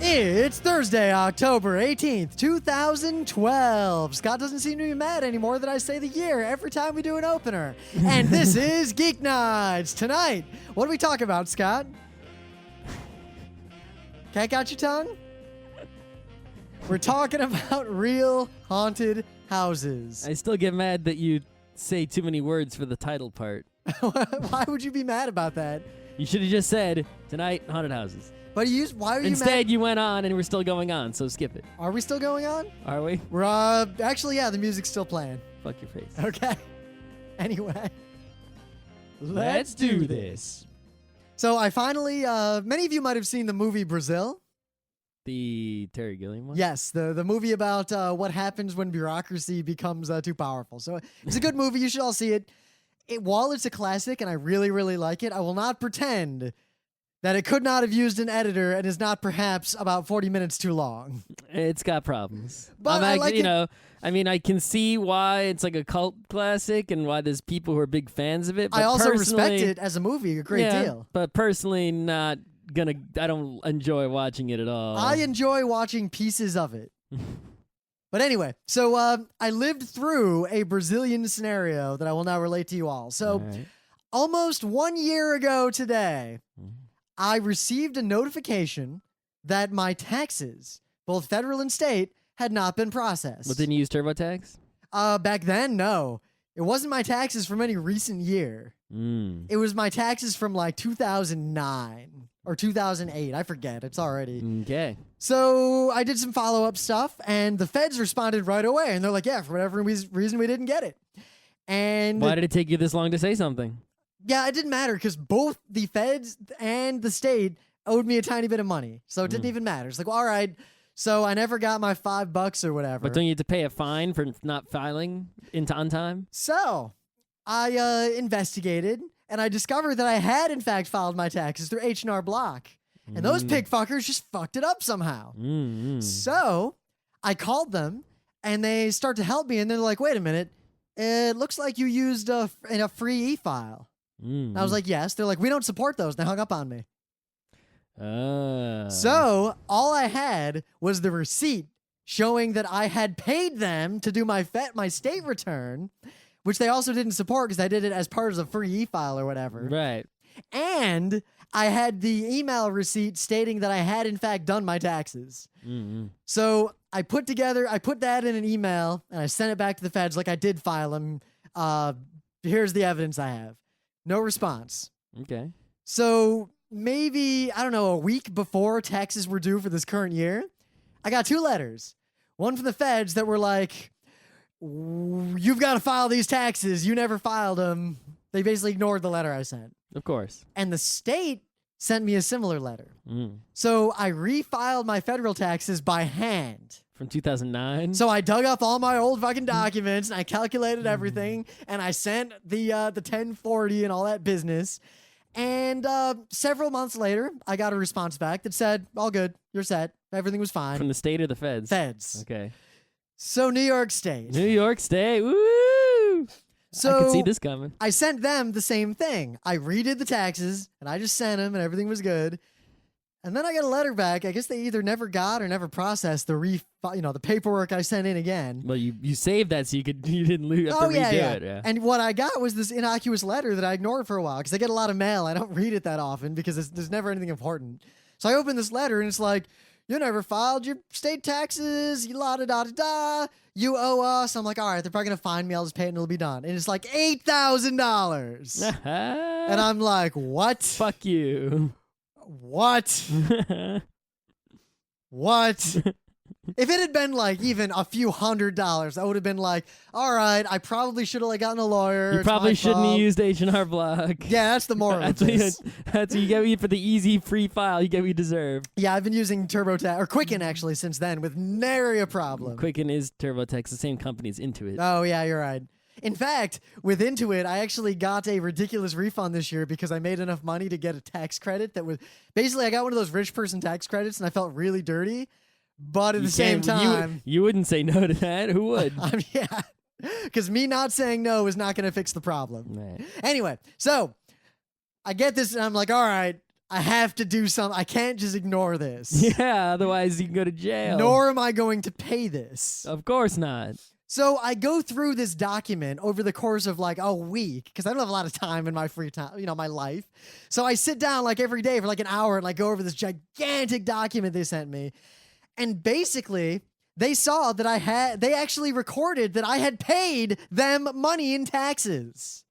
It's Thursday, October 18th, 2012. Scott doesn't seem to be mad anymore that I say the year every time we do an opener. And this is Geeknights. Tonight, what do we talk about, Scott? Cat got your tongue? We're talking about real haunted houses. I still get mad that you say too many words for the title part. Why would you be mad about that? You should have just said, tonight, haunted houses. But why are you Instead, mad? you went on and we're still going on, so skip it. Are we still going on? Are we? We're, actually, yeah, the music's still playing. Fuck your face. Okay. Anyway. Let's do this. So I finally, many of you might have seen the movie Brazil. The Terry Gilliam one? Yes, the movie about what happens when bureaucracy becomes too powerful. So it's a good movie. You should all see it. While it's a classic and I really, really like it, I will not pretend that it could not have used an editor and is not perhaps about 40 minutes too long. It's got problems. But I like it. I mean, I can see why it's like a cult classic and why there's people who are big fans of it. But I also respect it as a movie a great deal. But personally, I don't enjoy watching it at all. I enjoy watching pieces of it. But anyway, so I lived through a Brazilian scenario that I will now relate to you all. So almost 1 year ago today, I received a notification that my taxes, both federal and state, had not been processed. But didn't you use TurboTax? Back then, no. It wasn't my taxes from any recent year. It was my taxes from like 2009 or 2008. I forget. It's already. Okay. So I did some follow-up stuff, and the feds responded right away. And they're like, yeah, for whatever reason, we didn't get it. And why did it take you this long to say something? Yeah, it didn't matter because both the feds and the state owed me a tiny bit of money. So it didn't even matter. It's like, well, all right. So I never got my $5 or whatever. But don't you have to pay a fine for not filing on time? So I investigated, and I discovered that I had, in fact, filed my taxes through H&R Block. And those pig fuckers just fucked it up somehow. So I called them, and they start to help me, and they're like, wait a minute. It looks like you used a free e-file. I was like, yes. They're like, we don't support those. They hung up on me. So all I had was the receipt showing that I had paid them to do my state return, which they also didn't support because I did it as part of a free e-file or whatever. Right. And I had the email receipt stating that I had in fact done my taxes. So I put that in an email and I sent it back to the feds like I did file them. Here's the evidence I have. No response. Okay. So maybe, I don't know, a week before taxes were due for this current year, I got 2 letters. One from the feds that were like, you've got to file these taxes. You never filed them. They basically ignored the letter I sent. Of course. And the state sent me a similar letter. So I refiled my federal taxes by hand. From 2009? So I dug up all my old fucking documents and I calculated everything and I sent the 1040 and all that business. And several months later, I got a response back that said, all good, you're set, everything was fine. From the state or the feds? Feds. Okay. So New York State. New York State, woo! So I could see this coming. I sent them the same thing. I redid the taxes and I just sent them and everything was good. And then I got a letter back. I guess they either never got or never processed the paperwork I sent in again. Well, you saved that so you didn't lose. Oh yeah, yeah. And what I got was this innocuous letter that I ignored for a while because I get a lot of mail. I don't read it that often because there's never anything important. So I opened this letter and it's like, you never filed your state taxes. You la da da da da. You owe us. I'm like, all right, they're probably gonna find me. I'll just pay it and it'll be done. And it's like $8,000. And I'm like, what? Fuck you. What? What? If it had been like even a few $100s, I would have been like, all right, I probably should have gotten a lawyer. You probably shouldn't have used H&R Block. Yeah, that's the moral of this. That's what you get for the easy free file. You get what you deserve. Yeah, I've been using TurboTax, or Quicken actually, since then with nary a problem. Quicken is TurboTax, the same company as Intuit. Oh, yeah, you're right. In fact, with Intuit, I actually got a ridiculous refund this year because I made enough money to get a tax credit that was basically I got one of those rich person tax credits and I felt really dirty. But at the same time, you wouldn't say no to that. Who would? Yeah, because me not saying no is not going to fix the problem. Right. Anyway, so I get this and I'm like, all right, I have to do something. I can't just ignore this. Yeah, otherwise you can go to jail. Nor am I going to pay this. Of course not. So I go through this document over the course of like a week because I don't have a lot of time in my free time, my life. So I sit down like every day for like an hour and like go over this gigantic document they sent me. And basically, they saw that they actually recorded that I had paid them money in taxes.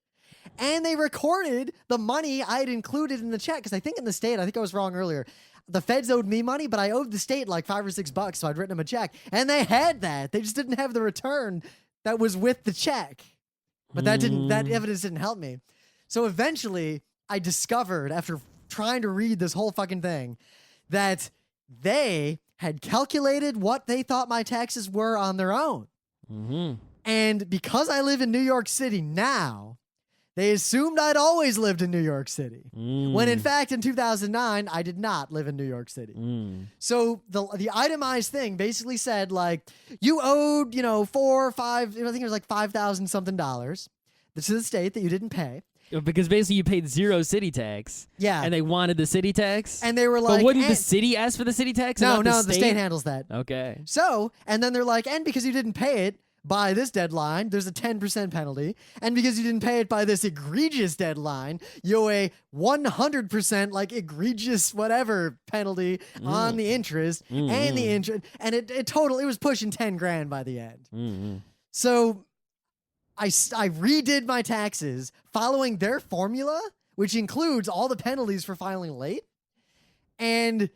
And they recorded the money I had included in the check. Because I think in the state, I think I was wrong earlier, the feds owed me money, but I owed the state like $5 or $6, so I'd written them a check. And they had that. They just didn't have the return that was with the check. But that evidence didn't help me. So eventually, I discovered, after trying to read this whole fucking thing, that they had calculated what they thought my taxes were on their own. And because I live in New York City now, they assumed I'd always lived in New York City. When in fact, in 2009, I did not live in New York City. So the itemized thing basically said, like, you owed, 4 or 5, I think it was like $5,000 something to the state that you didn't pay. Because basically you paid zero city tax. Yeah. And they wanted the city tax? And they were like... But wouldn't the city ask for the city tax? No, the state handles that. Okay. So, and then they're like, and because you didn't pay it by this deadline, there's a 10% penalty. And because you didn't pay it by this egregious deadline, you owe a 100% like egregious whatever penalty on the interest and the interest. And it was pushing 10 grand by the end. So I redid my taxes following their formula, which includes all the penalties for filing late. And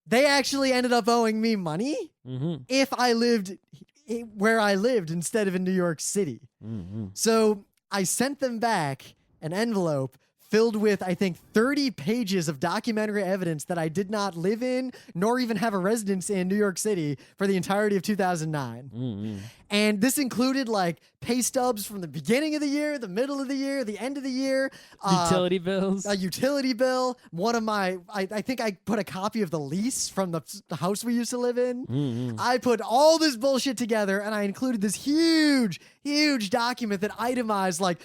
they actually ended up owing me money if I lived where I lived instead of in New York City. So I sent them back an envelope filled with, I think, 30 pages of documentary evidence that I did not live in nor even have a residence in New York City for the entirety of 2009. And this included like pay stubs from the beginning of the year, the middle of the year, the end of the year. Utility bills. A utility bill. One of my, I think I put a copy of the lease from the house we used to live in. I put all this bullshit together and I included this huge, huge document that itemized like,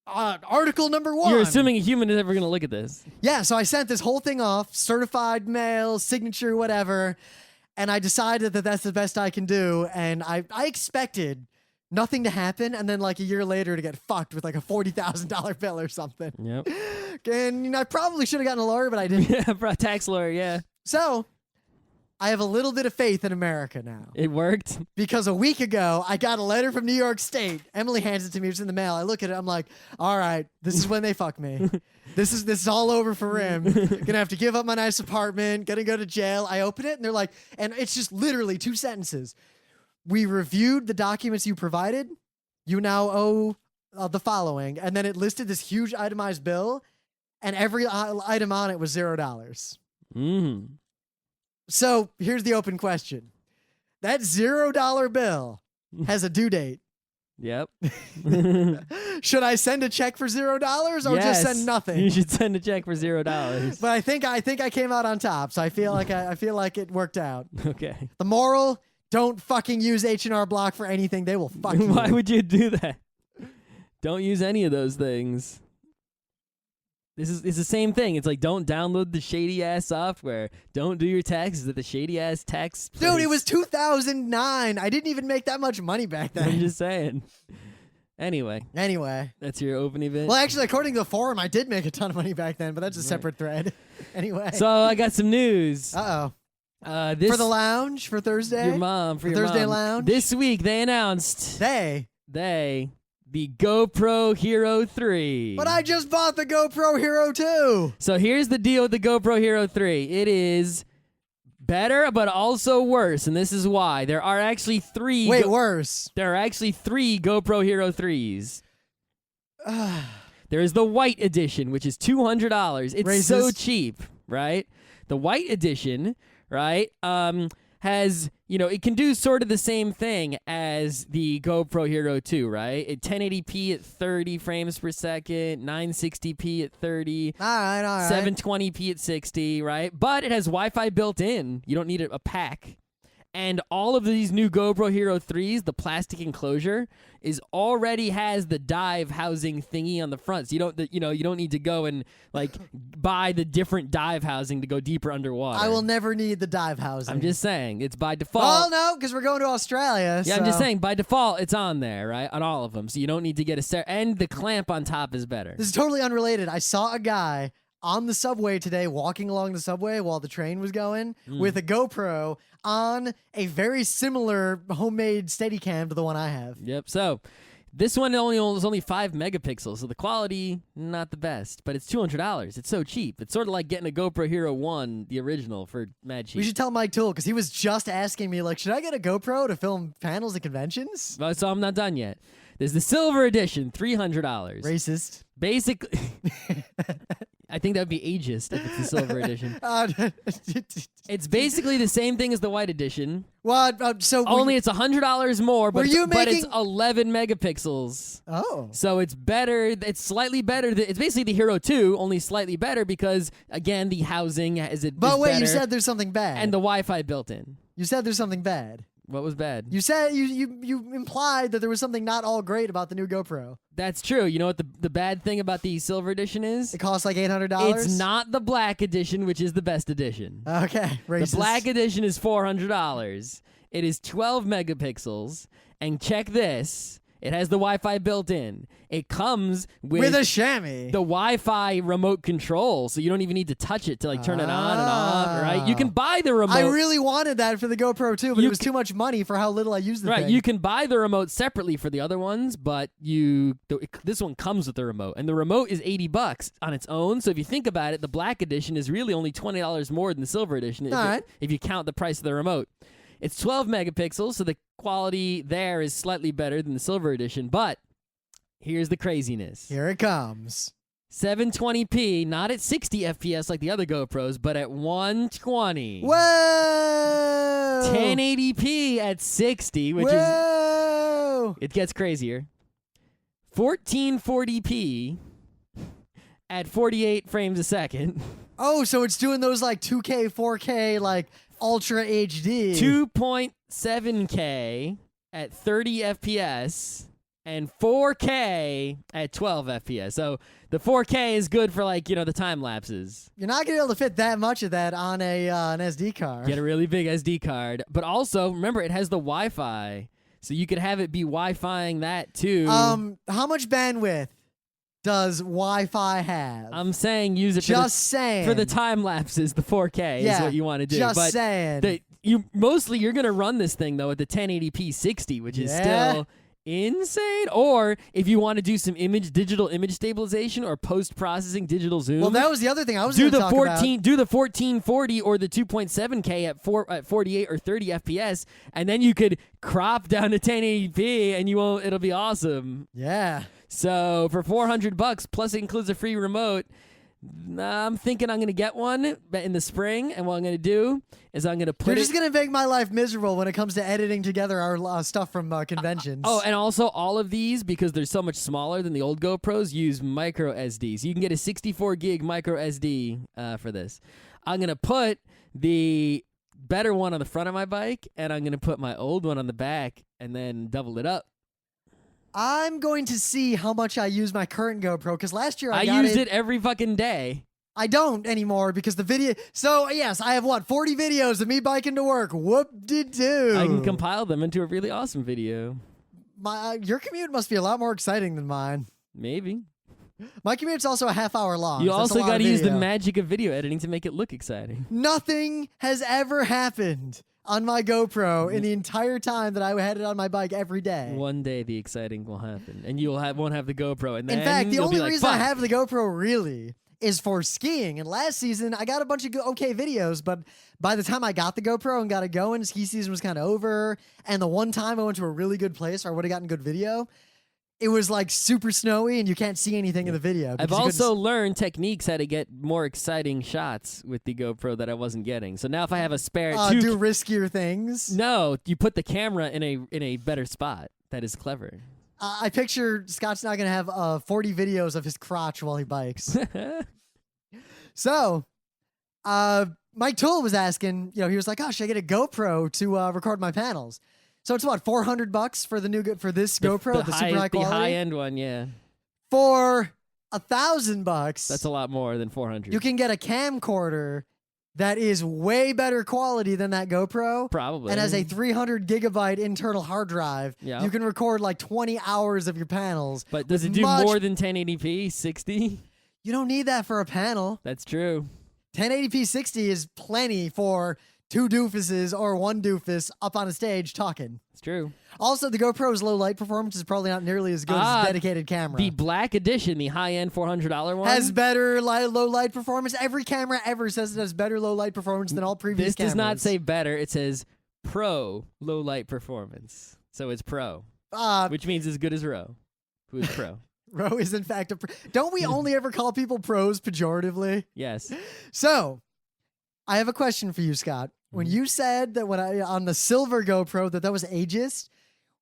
article number 1. You're assuming a human is ever going to look at this. Yeah, so I sent this whole thing off, certified mail, signature, whatever, and I decided that that's the best I can do, and I expected nothing to happen, and then like a year later to get fucked with like a $40,000 bill or something. Yep. And I probably should have gotten a lawyer, but I didn't. Yeah, tax lawyer, yeah. So I have a little bit of faith in America now. It worked? Because a week ago, I got a letter from New York State. Emily hands it to me. It's in the mail. I look at it. I'm like, all right, this is when they fuck me. This is all over for Rim. Gonna have to give up my nice apartment. Gonna go to jail. I open it, and they're like, and it's just literally 2 sentences. We reviewed the documents you provided. You now owe the following. And then it listed this huge itemized bill, and every item on it was $0. So here's the open question. That $0 bill has a due date. Yep. Should I send a check for $0 or Yes, just send nothing? You should send a check for $0. But I think I came out on top, so I feel like it worked out. Okay. The moral: don't fucking use H&R Block for anything. They will fuck you. Why would you do that? Don't use any of those things. It's the same thing. It's like, don't download the shady ass software. Don't do your taxes at the shady ass tax place. Dude, it was 2009. I didn't even make that much money back then. I'm just saying. Anyway, that's your open event. Well, actually, according to the forum, I did make a ton of money back then, but that's a separate thread. Anyway. So I got some news. For the lounge for Thursday. Your mom for your Thursday mom. lounge. This week they announced the GoPro Hero 3. But I just bought the GoPro Hero 2. So here's the deal with the GoPro Hero 3. It is better, but also worse, and this is why. There are actually 3. Wait, worse. There are actually 3 GoPro Hero 3s. There is the white edition, which is $200. It's so cheap, right? The white edition, right, has, it can do sort of the same thing as the GoPro Hero 2, right? At 1080p at 30 frames per second, 960p at 30, all right. 720p at 60, right? But it has Wi-Fi built in. You don't need a pack. And all of these new GoPro Hero 3s, the plastic enclosure already has the dive housing thingy on the front. So you don't need to go and like buy the different dive housing to go deeper underwater. I will never need the dive housing. I'm just saying, it's by default. Well, no, because we're going to Australia. Yeah, I'm just saying, by default, it's on there, right? On all of them. So you don't need to get and the clamp on top is better. This is totally unrelated. I saw a guy on the subway today, walking along the subway while the train was going, with a GoPro on a very similar homemade Steadicam to the one I have. Yep. So this one is only 5 megapixels, so the quality not the best, but it's $200. It's so cheap. It's sort of like getting a GoPro Hero 1, the original, for mad cheap. We should tell Mike Toole, because he was just asking me, like, should I get a GoPro to film panels at conventions? Well, so I'm not done yet. There's the silver edition, $300. Racist. Basically, I think that would be ageist if it's the silver edition. It's basically the same thing as the white edition. Well, so only it's $100 more, but but it's 11 megapixels. Oh, so it's better. It's slightly better. It's basically the Hero 2, only slightly better because again the housing is it. But is wait, better, you said there's something bad, and the Wi-Fi built in. You said there's something bad. What was bad? You said you implied that there was something not all great about the new GoPro. That's true. You know what the bad thing about the silver edition is? It costs like $800. It's not the black edition, which is the best edition. Okay, racist. The black edition is $400. It is 12 megapixels, and check this. It has the Wi-Fi built in. It comes with a chamois. The Wi-Fi remote control, so you don't even need to touch it to like turn it on and off, right? You can buy the remote. I really wanted that for the GoPro too, but it was too much money for how little I used the thing. Right, you can buy the remote separately for the other ones, but this one comes with the remote, and the remote is $80 on its own. So if you think about it, the black edition is really only $20 more than the silver edition if you count the price of the remote. It's 12 megapixels, so the quality there is slightly better than the silver edition, but here's the craziness. Here it comes. 720p, not at 60 FPS like the other GoPros, but at 120. Whoa! 1080p at 60, which is... It gets crazier. 1440p at 48 frames a second. Oh, so it's doing those like 2K, 4K, like Ultra HD. 2.7K at 30 FPS and 4K at 12 FPS. So the 4K is good for like, the time lapses. You're not going to be able to fit that much of that on an SD card. Get a really big SD card. But also, remember, it has the Wi-Fi. So you could have it be Wi-Fiing that too. How much bandwidth does Wi-Fi have? I'm saying use it for the time lapses. The 4K is what you want to do. Just saying. You're going to run this thing though at the 1080p 60, which is still insane. Or if you want to do some digital image stabilization or post-processing digital zoom. Well, that was the other thing I was going to talk about. Do the 1440 or the 2.7K at 48 or 30 FPS, and then you could crop down to 1080p, and it'll be awesome. Yeah. So for $400 plus it includes a free remote, I'm thinking I'm going to get one in the spring, and what I'm going to do is I'm going to put You're just going to make my life miserable when it comes to editing together our stuff from conventions. And also all of these, because they're so much smaller than the old GoPros, use micro SD. So you can get a 64 gig micro SD for this. I'm going to put the better one on the front of my bike, and I'm going to put my old one on the back, and then double it up. I'm going to see how much I use my current GoPro, because last year I used it every fucking day. I don't anymore because the video... So, yes, I have, 40 videos of me biking to work. Whoop-de-doo. I can compile them into a really awesome video. Your commute must be a lot more exciting than mine. Maybe. My commute's also a half hour long. You also got to use the magic of video editing to make it look exciting. Nothing has ever happened on my GoPro in the entire time that I had it on my bike every day. One day the exciting will happen, and you won't have the GoPro. And then in fact, the only reason I have the the GoPro really is for skiing. And last season, I got a bunch of okay videos, but by the time I got the GoPro and got it going, ski season was kind of over. And the one time I went to a really good place where I would have gotten good video, it was like super snowy and you can't see anything in the video. I've also learned techniques how to get more exciting shots with the GoPro that I wasn't getting. So now if I have a spare do riskier things. No, you put the camera in a better spot. That is clever. I picture Scott's not going to have 40 videos of his crotch while he bikes. So, Mike Toole was asking, he was like, "Oh, should I get a GoPro to record my panels?" So it's what, $400 for this GoPro, the super high quality, the high end one, yeah. For $1,000, that's a lot more than 400. You can get a camcorder that is way better quality than that GoPro. Probably. And has a 300 gigabyte internal hard drive. Yeah. You can record like 20 hours of your panels. But does it do more than 1080p 60? You don't need that for a panel. That's true. 1080p 60 is plenty for 2 doofuses or 1 doofus up on a stage talking. It's true. Also, the GoPro's low light performance is probably not nearly as good as a dedicated camera. The Black Edition, the high-end $400 one, has better low light performance. Every camera ever says it has better low light performance than all previous cameras. This does not say better. It says Pro low light performance. So it's Pro, which means as good as Ro, who is Pro. Ro is in fact a pro. Don't we only ever call people pros pejoratively? Yes. So, I have a question for you, Scott. When you said that on the silver GoPro that was ageist,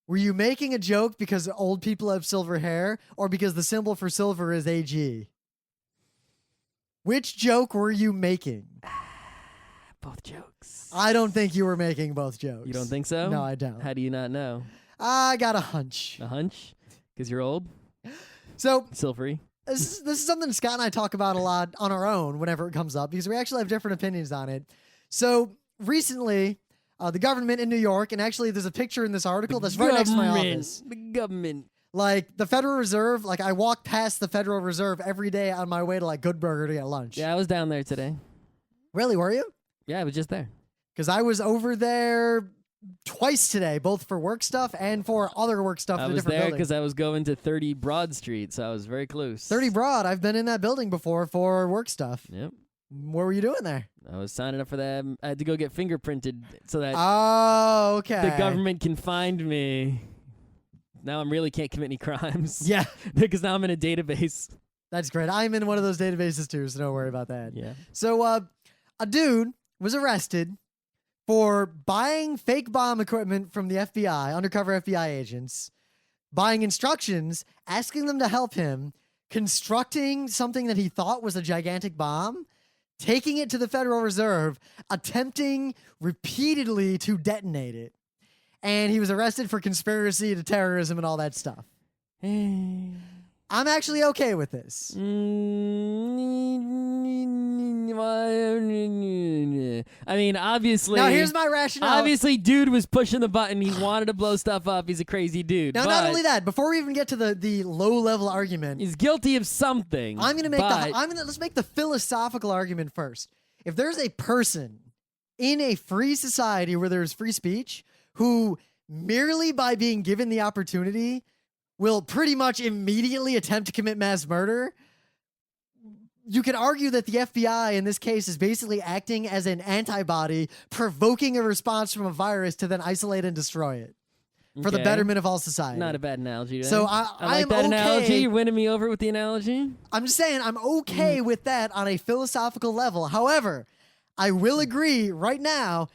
were you making a joke because old people have silver hair, or because the symbol for silver is AG? Which joke were you making? Both jokes. I don't think you were making both jokes. You don't think so? No, I don't. How do you not know? I got a hunch. A hunch? Because you're old? So Silvery? This is something Scott and I talk about a lot on our own whenever it comes up, because we actually have different opinions on it. So recently, the government in New York, and actually there's a picture in this article that's right next to my office. The government. Like the Federal Reserve, like I walk past the Federal Reserve every day on my way to like Good Burger to get lunch. Yeah, I was down there today. Really, were you? Yeah, I was just there. Because I was over there twice today, both for work stuff and for other work stuff. I in a was different there building. because I was going to 30 Broad Street, so I was very close. 30 Broad. I've been in that building before for work stuff. Yep. What were you doing there? I was signing up for that. I had to go get fingerprinted so that okay. the government can find me. Now I really can't commit any crimes. Yeah. Because now I'm in a database. That's great. I'm in one of those databases too, so don't worry about that. Yeah. So a dude was arrested for buying fake bomb equipment from the FBI, undercover FBI agents, buying instructions, asking them to help him, constructing something that he thought was a gigantic bomb, taking it to the Federal Reserve, attempting repeatedly to detonate it. And he was arrested for conspiracy to terrorism and all that stuff. I'm actually okay with this. I mean, obviously. Now, here's my rationale. Obviously, dude was pushing the button. He wanted to blow stuff up. He's a crazy dude. Now, not only that, before we even get to the low-level argument, he's guilty of something. let's make the philosophical argument first. If there's a person in a free society where there's free speech who merely by being given the opportunity will pretty much immediately attempt to commit mass murder, you could argue that the FBI in this case is basically acting as an antibody, provoking a response from a virus to then isolate and destroy it for the betterment of all society. Not a bad analogy. So I like that analogy. You're winning me over with the analogy. I'm just saying I'm okay with that on a philosophical level. However, I will agree right now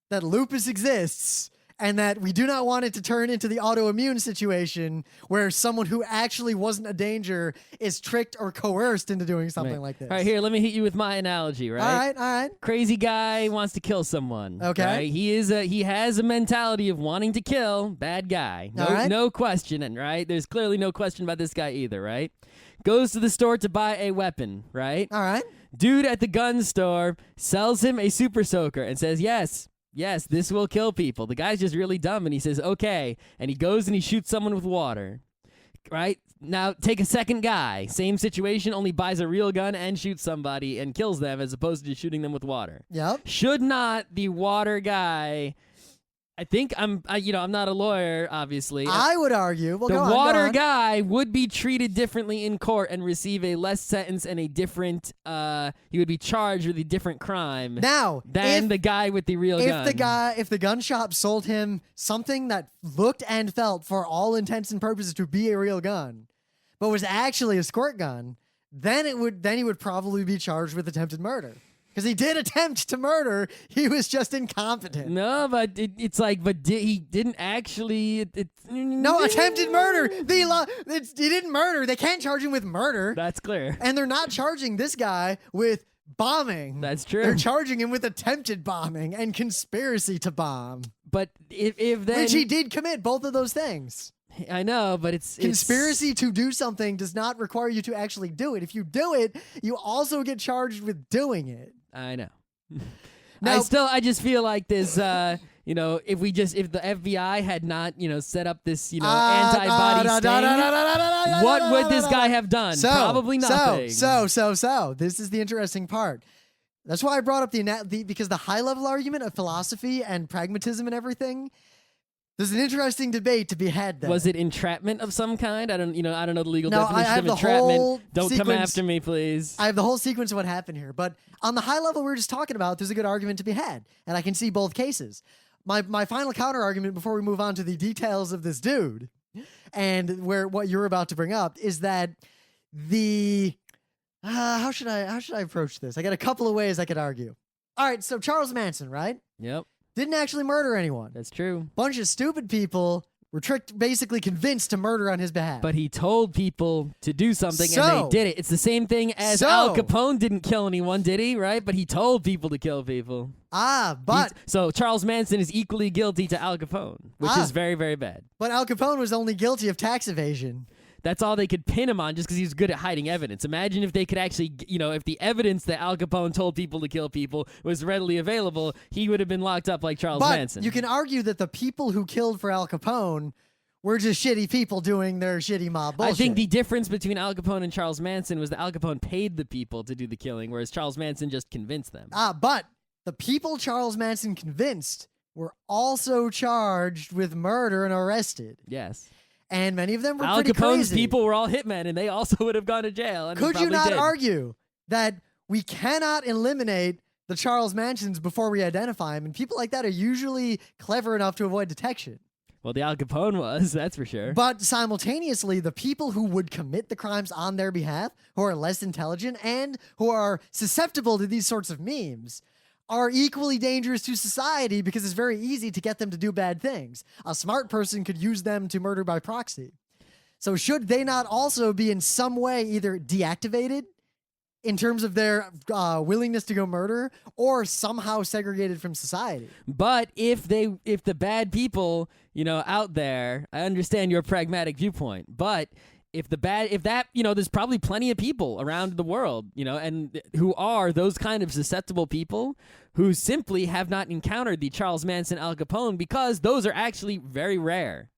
that lupus exists, and that we do not want it to turn into the autoimmune situation where someone who actually wasn't a danger is tricked or coerced into doing something like this. All right, here, let me hit you with my analogy, right? All right. Crazy guy wants to kill someone. Okay. Right? He has a mentality of wanting to kill. Bad guy. No question, right? There's clearly no question about this guy either, right? Goes to the store to buy a weapon, right? All right. Dude at the gun store sells him a super soaker and says, yes, this will kill people. The guy's just really dumb, and he says, okay. And he goes and he shoots someone with water, right? Now, take a second guy. Same situation, only buys a real gun and shoots somebody and kills them as opposed to just shooting them with water. Yep. Should not the water guy... I think I'm not a lawyer, obviously. I would argue. Well, the go on, water guy would be treated differently in court and receive a less sentence and a different. He would be charged with a different crime. Now, than the guy with the real gun. If the gun shop sold him something that looked and felt, for all intents and purposes, to be a real gun, but was actually a squirt gun, then he would probably be charged with attempted murder. Because he did attempt to murder, he was just incompetent. No, but he didn't actually. No, attempted murder. He didn't murder. They can't charge him with murder. That's clear. And they're not charging this guy with bombing. That's true. They're charging him with attempted bombing and conspiracy to bomb. But if then... Which he did commit, both of those things. I know, but it's... Conspiracy to do something does not require you to actually do it. If you do it, you also get charged with doing it. I know. Now, I just feel like this, you know, if the FBI had not, you know, set up this, you know, antibody sting, what would this guy have done? Probably nothing. So, this is the interesting part. That's why I brought up because the high-level argument of philosophy and pragmatism and everything, there's an interesting debate to be had there. Was it entrapment of some kind? I don't know the legal No, definition I have of the entrapment. whole Don't come sequence. after me, please. I have the whole sequence of what happened here. But on the high level we were just talking about, there's a good argument to be had. And I can see both cases. My final counter argument before we move on to the details of this dude and what you're about to bring up is that how should I approach this? I got a couple of ways I could argue. All right, so Charles Manson, right? Yep. Didn't actually murder anyone. That's true. Bunch of stupid people were tricked, basically convinced to murder on his behalf. But he told people to do something and they did it. It's the same thing as Al Capone didn't kill anyone, did he? Right? But he told people to kill people. So Charles Manson is equally guilty to Al Capone, which is very, very bad. But Al Capone was only guilty of tax evasion. That's all they could pin him on just because he was good at hiding evidence. Imagine if they could actually, you know, if the evidence that Al Capone told people to kill people was readily available, he would have been locked up like Charles Manson. You can argue that the people who killed for Al Capone were just shitty people doing their shitty mob bullshit. I think the difference between Al Capone and Charles Manson was that Al Capone paid the people to do the killing, whereas Charles Manson just convinced them. But the people Charles Manson convinced were also charged with murder and arrested. Yes. And many of them were Al pretty Capone's crazy. people were all hitmen, and they also would have gone to jail. And Could you not did. argue that we cannot eliminate the Charles Mansons before we identify them? And people like that are usually clever enough to avoid detection. Well, the Al Capone was, that's for sure. But simultaneously, the people who would commit the crimes on their behalf, who are less intelligent and who are susceptible to these sorts of memes, are equally dangerous to society because it's very easy to get them to do bad things. A smart person could use them to murder by proxy. So should they not also be in some way either deactivated in terms of their willingness to go murder or somehow segregated from society? But if the bad people, you know, out there, I understand your pragmatic viewpoint, but if there's probably plenty of people around the world, you know, and who are those kind of susceptible people who simply have not encountered the Charles Manson, Al Capone, because those are actually very rare.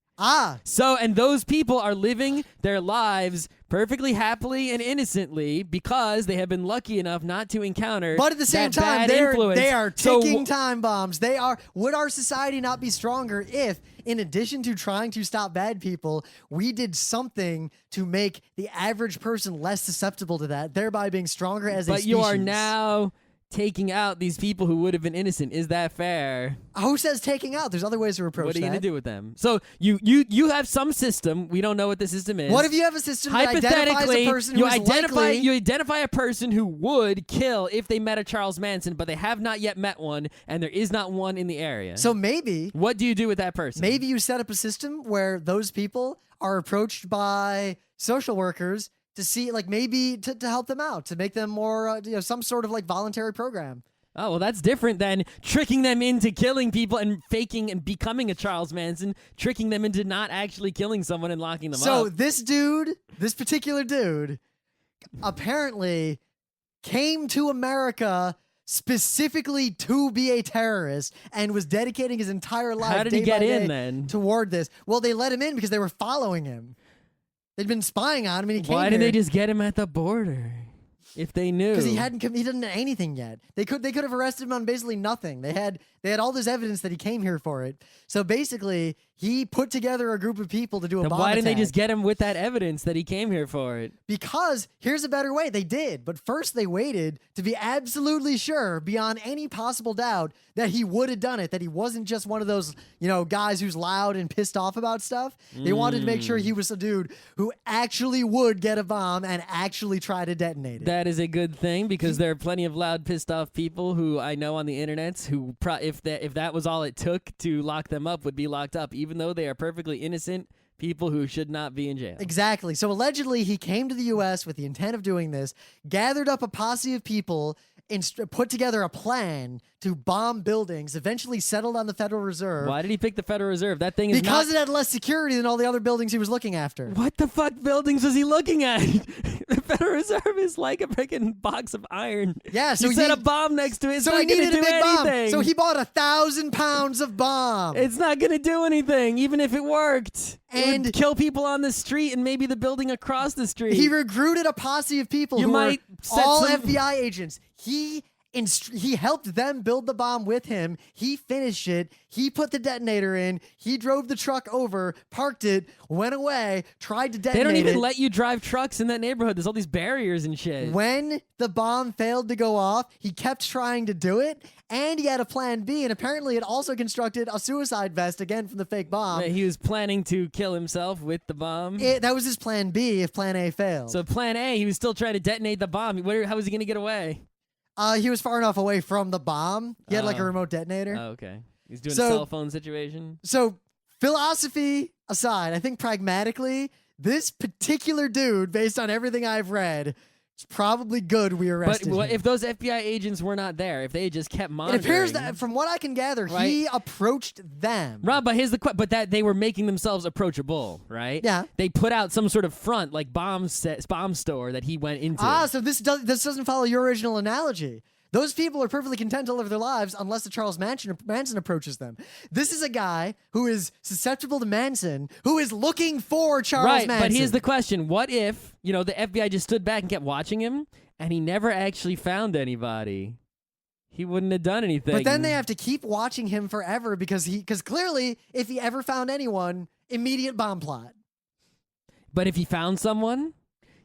So, and those people are living their lives perfectly happily and innocently because they have been lucky enough not to encounter But at the same time, they are ticking time bombs. Would our society not be stronger if, in addition to trying to stop bad people, we did something to make the average person less susceptible to that, thereby being stronger as a species? But you are now taking out these people who would have been innocent. Is that fair? Who says taking out? There's other ways to approach that. What are you going to do with them? So you have some system. We don't know what the system is. What if you have a system that identifies a person who is likely... You identify a person who would kill if they met a Charles Manson, but they have not yet met one, and there is not one in the area. So maybe... What do you do with that person? Maybe you set up a system where those people are approached by social workers to see, like, maybe to help them out, to make them more, some sort of, like, voluntary program. Oh, well, that's different than tricking them into killing people and faking and becoming a Charles Manson, tricking them into not actually killing someone and locking them up. So this particular dude, apparently came to America specifically to be a terrorist and was dedicating his entire life How did he get in, then? Toward this. Well, they let him in because they were following him. They'd been spying on him, and he came. Why didn't they just get him at the border? If they knew, because he didn't know anything yet. They could have arrested him on basically nothing. They had all this evidence that he came here for it. So basically, he put together a group of people to do a bomb Why didn't attack. they just get him with that evidence that he came here for it? Because here's a better way. They did, but first they waited to be absolutely sure, beyond any possible doubt, that he would have done it. That he wasn't just one of those guys who's loud and pissed off about stuff. They wanted to make sure he was a dude who actually would get a bomb and actually try to detonate it. That is a good thing, because there are plenty of loud, pissed off people who I know on the internet who, if that was all it took to lock them up, would be locked up, even though they are perfectly innocent people who should not be in jail. Exactly. So allegedly, he came to the U.S. with the intent of doing this, gathered up a posse of people put together a plan to bomb buildings, eventually settled on the Federal Reserve. Why did he pick the Federal Reserve? That thing is because it had less security than all the other buildings he was looking after. What the fuck buildings was he looking at? The Federal Reserve is like a freaking box of iron. Yeah, so you set a bomb next to it. It's so not he gonna needed do a big anything. bomb. So he bought 1,000 pounds of bomb. It's not gonna do anything, even if it worked. And it would kill people on the street and maybe the building across the street. He recruited a posse of people You who might were set all some- FBI agents. He helped them build the bomb with him. He finished it. He put the detonator in. He drove the truck over, parked it, went away, tried to detonate it. They don't even let you drive trucks in that neighborhood. There's all these barriers and shit. When the bomb failed to go off, he kept trying to do it, and he had a plan B, and apparently it also constructed a suicide vest, again from the fake bomb. He was planning to kill himself with the bomb. That was his plan B if plan A failed. So plan A, he was still trying to detonate the bomb. How was he going to get away? He was far enough away from the bomb. He had like a remote detonator. Oh, okay. He's doing a cell phone situation. So, philosophy aside, I think pragmatically, this particular dude, based on everything I've read, it's probably good we arrested But him. if those FBI agents were not there, if they had just kept It monitoring... appears that, from what I can gather, he approached them. Rob, but here's the question. But that they were making themselves approachable, right? Yeah. They put out some sort of front, like bomb store that he went into. So this doesn't follow your original analogy. Those people are perfectly content to live their lives unless the Charles Manson approaches them. This is a guy who is susceptible to Manson, who is looking for Charles Manson. But here's the question. What if, the FBI just stood back and kept watching him, and he never actually found anybody? He wouldn't have done anything. But then they have to keep watching him forever because clearly, if he ever found anyone, immediate bomb plot. But if he found someone...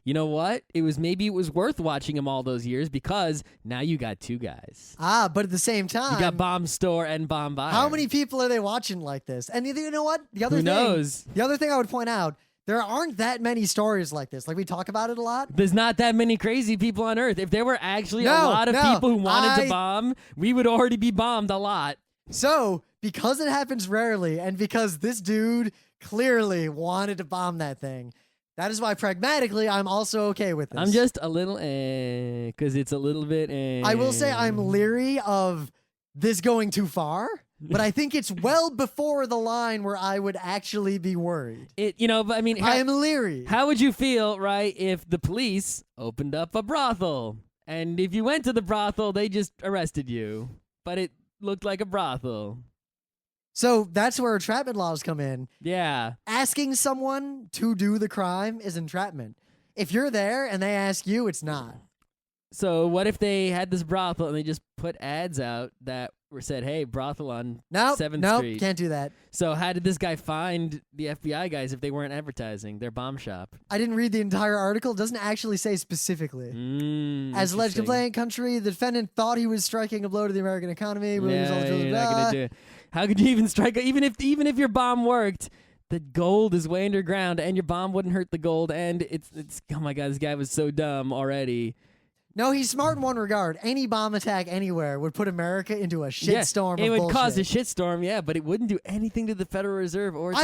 You know what? Maybe it was worth watching him all those years because now you got two guys. But at the same time, You got bomb store and bomb buyer. how many people are they watching like this? And you know what? The other Who knows? The other thing I would point out, there aren't that many stories like this. Like we talk about it a lot. There's not that many crazy people on Earth. If there were actually a lot of people who wanted to bomb, we would already be bombed a lot. So, because it happens rarely, and because this dude clearly wanted to bomb that thing, that is why pragmatically I'm also okay with this. I'm just a little because it's a little bit I will say I'm leery of this going too far, but I think it's well before the line where I would actually be worried. But I mean, I am leery. How would you feel, right, if the police opened up a brothel, and if you went to the brothel, they just arrested you, but it looked like a brothel? So that's where entrapment laws come in. Yeah. Asking someone to do the crime is entrapment. If you're there and they ask you, it's not. So what if they had this brothel and they just put ads out that were said, hey, brothel on 7th Street? Nope, can't do that. So how did this guy find the FBI guys if they weren't advertising their bomb shop? I didn't read the entire article. It doesn't actually say specifically. As alleged complaint country, the defendant thought he was striking a blow to the American economy. But You're not gonna do it. How could you even strike? Even if your bomb worked, the gold is way underground, and your bomb wouldn't hurt the gold. And it's oh my god, this guy was so dumb already. No, he's smart in one regard. Any bomb attack anywhere would put America into a shitstorm. It of would cause a bullshit. shitstorm, yeah, but it wouldn't do anything to the Federal Reserve or.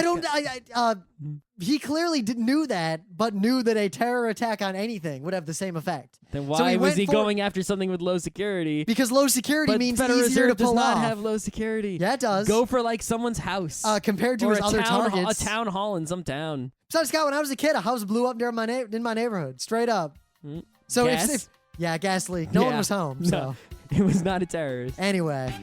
He clearly knew that, but knew that a terror attack on anything would have the same effect. Then why was he going after something with low security? Because low security means Federal easier Reserve to pull does not off. have low security. Yeah, it does. Go for like someone's house. Compared to or his a other town, targets. a town hall in some town. Besides, Scott, when I was a kid, a house blew up in my neighborhood, straight up. So Gas? if gas leak. No one was home. So No, it was not a terrorist. anyway.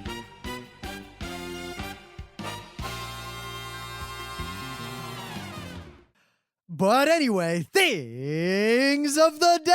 But anyway, things of the day.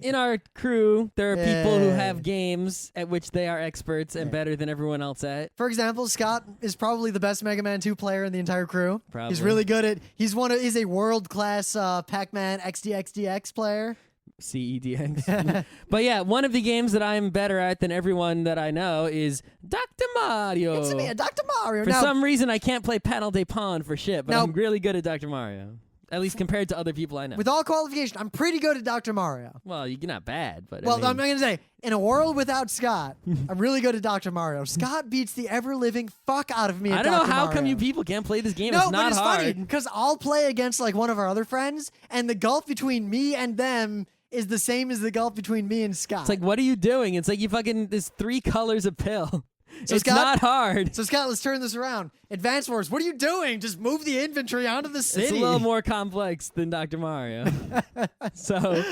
In our crew, there are people who have games at which they are experts and better than everyone else at. For example, Scott is probably the best Mega Man 2 player in the entire crew. Probably. He's really good at. He's a world-class Pac-Man XDXDX player. CEDX. But yeah, one of the games that I'm better at than everyone that I know is Dr. Mario. It's me, Dr. Mario. For Now, some reason, I can't play Panel de Pon for shit, but I'm really good at Dr. Mario. At least compared to other people I know. with all qualification, I'm pretty good at Dr. Mario. Well, you're not bad, but Well, I'm going to say, in a world without Scott, I'm really good at Dr. Mario. Scott beats the ever-living fuck out of me at I don't know Dr. how Mario. come you people can't play this game. No, it's not but it's hard. funny, because I'll play against like one of our other friends, and the gulf between me and them is the same as the gulf between me and Scott. It's like, what are you doing? It's like there's 3 colors of pill. So it's Scott, not hard. So Scott, let's turn this around. Advance Wars, what are you doing? Just move the infantry onto the city. It's a little more complex than Dr. Mario. So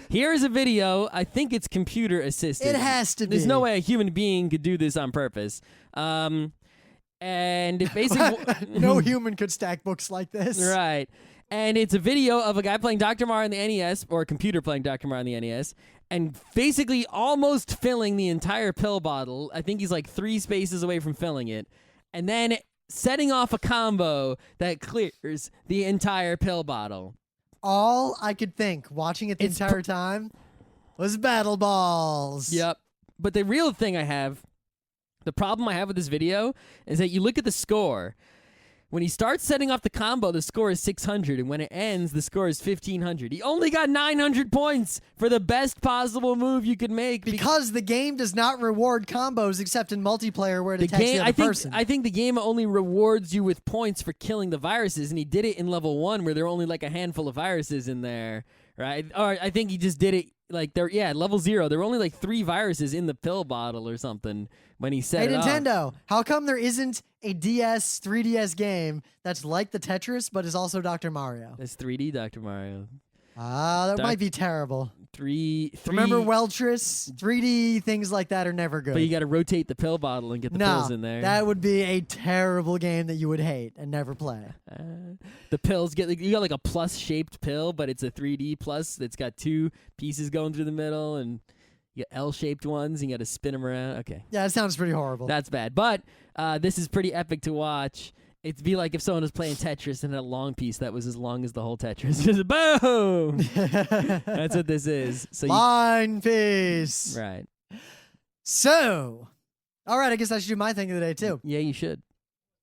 here's a video. I think it's computer assisted. It has to be. There's no way a human being could do this on purpose. And basically, no human could stack books like this. Right. And it's a video of a guy playing Dr. Mario on the NES, or a computer playing Dr. Mario on the NES, and basically almost filling the entire pill bottle. I think he's like 3 spaces away from filling it. And then setting off a combo that clears the entire pill bottle. All I could think watching it the entire time was battle balls. Yep. But the real thing the problem I have with this video is that you look at the score. When he starts setting off the combo, the score is 600, and when it ends, the score is 1,500. He only got 900 points for the best possible move you could make. Because the game does not reward combos except in multiplayer where it attacks the other person. I think the game only rewards you with points for killing the viruses, and he did it in level 1 where there are only like a handful of viruses in there, right? Or I think he just did it like level 0. There were only like 3 viruses in the pill bottle or something when he set it off. Hey, Nintendo, how come there isn't a 3DS game that's like the Tetris but is also Dr. Mario? That's 3D Dr. Mario. That might be terrible. Remember Weltris? 3D things like that are never good. But you got to rotate the pill bottle and get the pills in there. That would be a terrible game that you would hate and never play. The pills you got like a plus shaped pill, but it's a 3D plus that's got 2 pieces going through the middle, and you got L-shaped ones, and you got to spin them around. Okay. Yeah, it sounds pretty horrible. That's bad. But this is pretty epic to watch. It'd be like if someone was playing Tetris and had a long piece that was as long as the whole Tetris. Just boom! That's what this is. So Line piece. Right. So, all right, I guess I should do my thing of the day, too. Yeah, you should.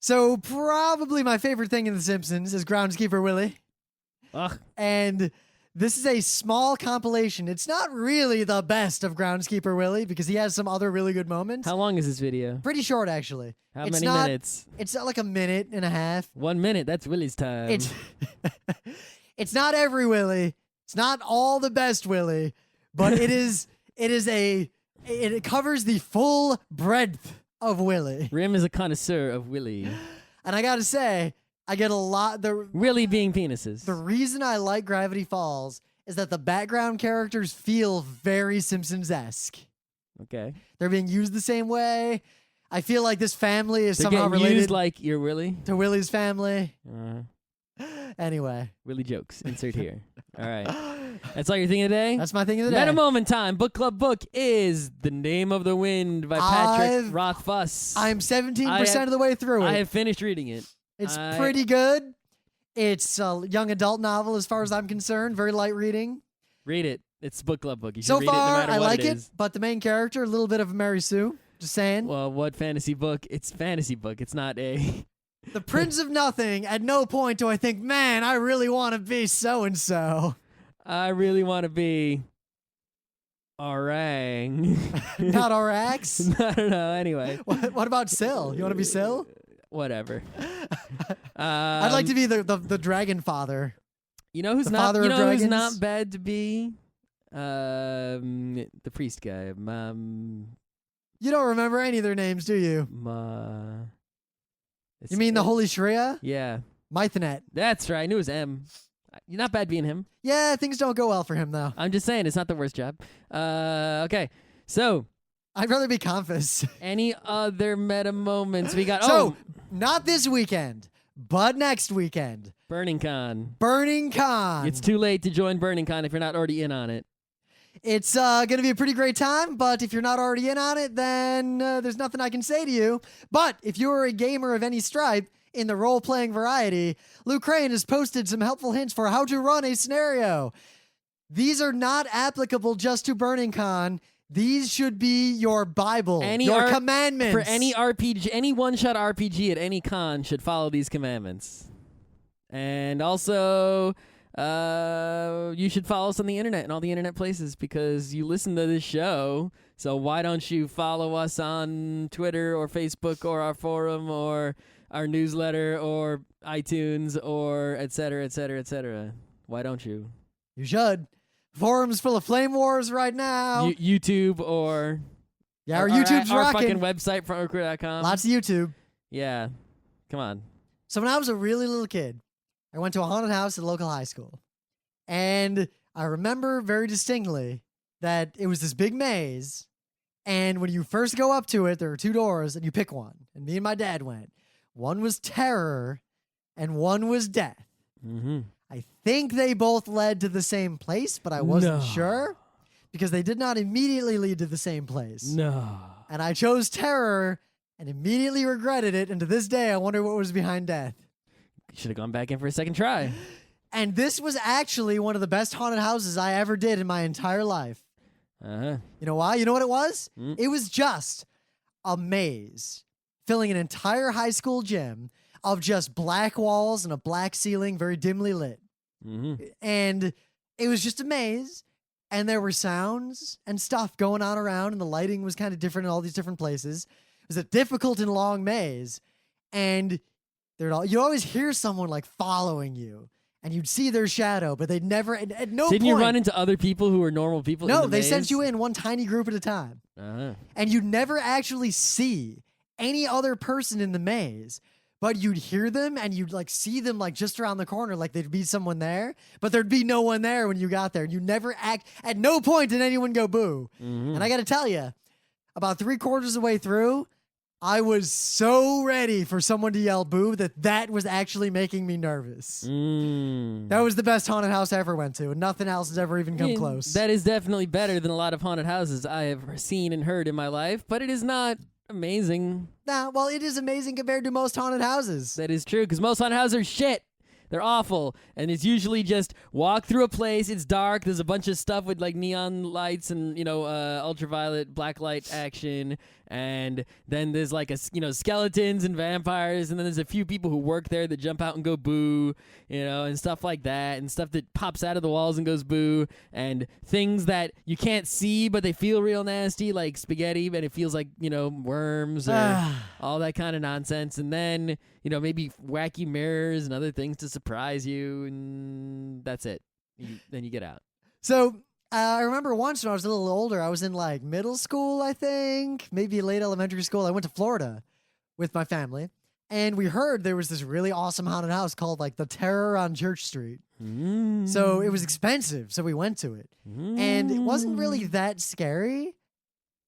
So, probably my favorite thing in The Simpsons is Groundskeeper Willie. Ugh. And this is a small compilation. It's not really the best of Groundskeeper Willie because he has some other really good moments. How long is this video? Pretty short, actually. How many minutes? It's not like a minute and a half. 1 minute. That's Willie's time. It's not every Willie. It's not all the best Willie, but it covers the full breadth of Willie. Rim is a connoisseur of Willie. And I gotta say, I get a lot. Willie being penises. The reason I like Gravity Falls is that the background characters feel very Simpsons-esque. Okay. They're being used the same way. I feel like this family is They're somehow getting related used like your Willie. to Willie's family. Anyway. Willie jokes. Insert here. All right. That's all you're thinking today? That's my thing of the day. Meta Moment time. Book Club book is The Name of the Wind by Patrick Rothfuss. I'm 17% of the way through it. I have finished reading it. It's pretty good. It's a young adult novel as far as I'm concerned. Very light reading. Read it. It's a book club book. You should so read far, it no matter I what like it is. but the main character, a little bit of a Mary Sue. Just saying. Well, what fantasy book? It's fantasy book. It's not a... The Prince of Nothing, at no point do I think, man, I really want to be so-and-so. I really want to be... Orang. Not Orax? I don't know. Anyway. What about Syl? You want to be Syl? Whatever. I'd like to be the dragon father. You know who's the not? father You of know who's dragons? not bad to be? The priest guy. You don't remember any of their names, do you? You mean the Holy Shreya? Yeah. Mythonet. That's right. I knew it was M. You're not bad being him. Yeah, things don't go well for him, though. I'm just saying, it's not the worst job. Okay. So. I'd rather be Confus. Any other meta moments we got? So, not this weekend, but next weekend. Burning Con. Burning Con. It's too late to join Burning Con if you're not already in on it. It's going to be a pretty great time, but if you're not already in on it, then there's nothing I can say to you. But if you're a gamer of any stripe in the role-playing variety, Luke Crane has posted some helpful hints for how to run a scenario. These are not applicable just to Burning Con. These should be your Bible, your commandments. For any RPG, any one-shot RPG at any con should follow these commandments. And also, you should follow us on the internet and all the internet places because you listen to this show. So why don't you follow us on Twitter or Facebook or our forum or our newsletter or iTunes or et cetera, et cetera, et cetera. Why don't you? You should. Forums full of flame wars right now. YouTube or our YouTube's our rocking. fucking website, frontrecruiter.com. Lots of YouTube. Yeah. Come on. So when I was a really little kid, I went to a haunted house at a local high school. And I remember very distinctly that it was this big maze. And when you first go up to it, there are 2 doors and you pick one. And me and my dad went. One was terror and one was death. Mm-hmm. I think they both led to the same place, but I wasn't sure because they did not immediately lead to the same place. No. And I chose terror and immediately regretted it. And to this day, I wonder what was behind death. Should have gone back in for a second try. And this was actually one of the best haunted houses I ever did in my entire life. Uh-huh. You know why? You know what it was? It was just a maze filling an entire high school gym of just black walls and a black ceiling, very dimly lit. Mm-hmm. And it was just a maze. And there were sounds and stuff going on around, and the lighting was kind of different in all these different places. It was a difficult and long maze. And you always hear someone like following you. And you'd see their shadow, but they'd never, at no point. Didn't you run into other people who were normal people? No, in the they maze? sent you in one tiny group at a time. Uh-huh. And you'd never actually see any other person in the maze, but you'd hear them and you'd like see them like just around the corner, like there'd be someone there, but there'd be no one there when you got there. You never at no point did anyone go boo. Mm-hmm. And I got to tell you, about 3/4 of the way through, I was so ready for someone to yell boo that was actually making me nervous. That was the best haunted house I ever went to, and nothing else has ever even come close. That is definitely better than a lot of haunted houses I have seen and heard in my life, but it is not amazing. Nah, well, it is amazing compared to most haunted houses. That is true, because most haunted houses are shit. They're awful, and it's usually just walk through a place, it's dark, there's a bunch of stuff with like neon lights and, ultraviolet black light action, and then there's like skeletons and vampires, and then there's a few people who work there that jump out and go boo, and stuff like that, and stuff that pops out of the walls and goes boo, and things that you can't see but they feel real nasty, like spaghetti, and it feels like, worms or all that kind of nonsense, and then, maybe wacky mirrors and other things to surprise you, and that's it. Then you get out. So I remember once when I was a little older, I was in like middle school, I think, maybe late elementary school. I went to Florida with my family, and we heard there was this really awesome haunted house called like the Terror on Church Street. So it was expensive, so we went to it. And it wasn't really that scary,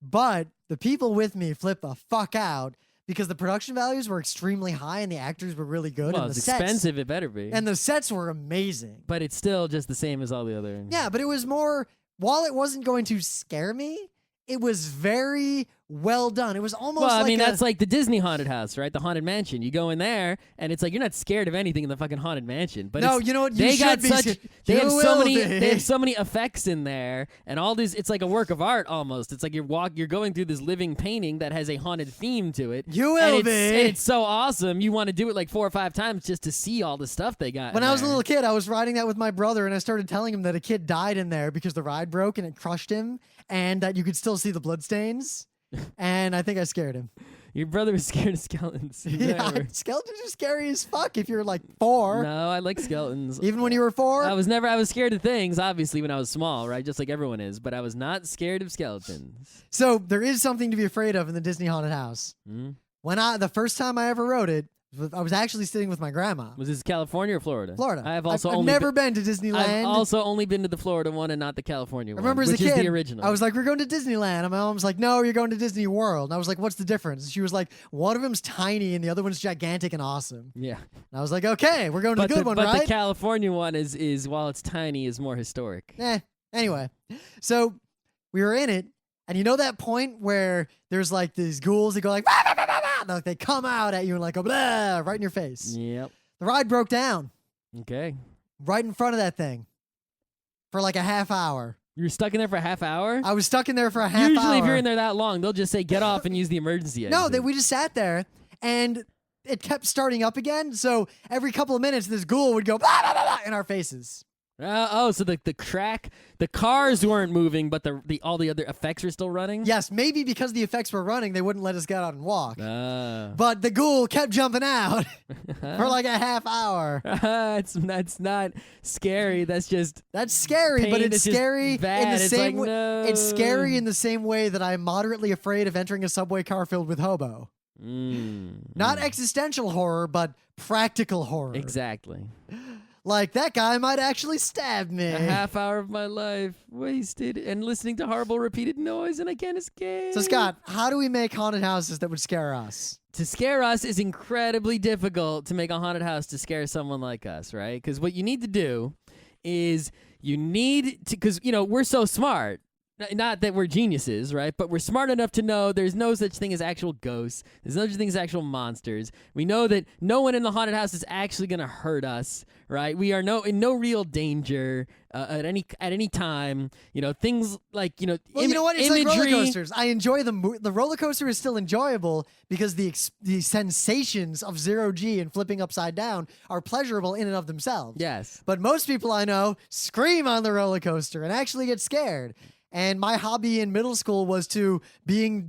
but the people with me flipped the fuck out because the production values were extremely high and the actors were really good. Well, and it's the sets, expensive, it better be. and the sets were amazing. But it's still just the same as all the other. Yeah, but it was more, while it wasn't going to scare me, it was very well done. It was almost that's like the Disney haunted house, right? The haunted mansion. You go in there, and it's like you're not scared of anything in the fucking haunted mansion. But no, you know what? They have so many be. effects in there, and all these. It's like a work of art almost. It's like you're going through this living painting that has a haunted theme to it. You will be. And it's so awesome. You want to do it like 4 or 5 times just to see all the stuff they got. When I was a little kid, I was riding that with my brother, and I started telling him that a kid died in there because the ride broke and it crushed him, and that you could still see the bloodstains. And I think I scared him. Your brother was scared of skeletons. Yeah, skeletons are scary as fuck if you're like 4. No, I like skeletons. Even when you were 4? I was scared of things, obviously, when I was small, right? Just like everyone is. But I was not scared of skeletons. So there is something to be afraid of in the Disney haunted house. The first time I ever rode it, I was actually sitting with my grandma. Was this California or Florida? Florida. I've never been to Disneyland. I've also only been to the Florida one and not the California one. I remember as a which kid, is the original. I was like, we're going to Disneyland. And my mom was like, no, you're going to Disney World. And I was like, what's the difference? And she was like, one of them's tiny and the other one's gigantic and awesome. Yeah. And I was like, okay, we're going to the good one, right? But the California one is while it's tiny, is more historic. Anyway, so we were in it. And you know that point where there's like these ghouls that go like, bah, bah, bah, bah, bah, like they come out at you and like go blah, right in your face. Yep. The ride broke down. Okay. Right in front of that thing. For like a half hour. You were stuck in there for a half hour? I was stuck in there for a half hour. Usually if you're in there that long, they'll just say get off and use the emergency exit. No, we just sat there and it kept starting up again. So every couple of minutes, this ghoul would go blah, blah, blah, blah, in our faces. So the cars weren't moving, but all the other effects are still running? Yes, maybe because the effects were running, they wouldn't let us get out and walk. Oh. But the ghoul kept jumping out for like a half hour. That's not scary. That's scary, pain. But it's scary in the It's same like, way. no. It's scary in the same way that I'm moderately afraid of entering a subway car filled with hobo. Not existential horror, but practical horror. Exactly. Like, that guy might actually stab me. A half hour of my life wasted and listening to horrible repeated noise, and I can't escape. So, Scott, how do we make haunted houses that would scare us? To scare us is incredibly difficult to make a haunted house to scare someone like us, right? Because what you need to do is because, we're so smart. Not that we're geniuses, right? But we're smart enough to know there's no such thing as actual ghosts. There's no such thing as actual monsters. We know that no one in the haunted house is actually going to hurt us, right? We are in no real danger at any time. Things like, Well, you know what? It's imagery. like roller coasters. I enjoy the roller coaster is still enjoyable because the sensations of 0G and flipping upside down are pleasurable in and of themselves. Yes. But most people I know scream on the roller coaster and actually get scared. And my hobby in middle school was to be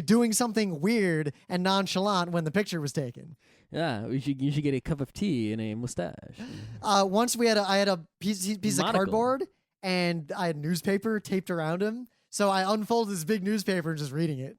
doing something weird and nonchalant when the picture was taken. Yeah, you should get a cup of tea and a mustache. Once I had a piece of Monocle. cardboard and I had newspaper taped around him. So I unfolded this big newspaper and just reading it.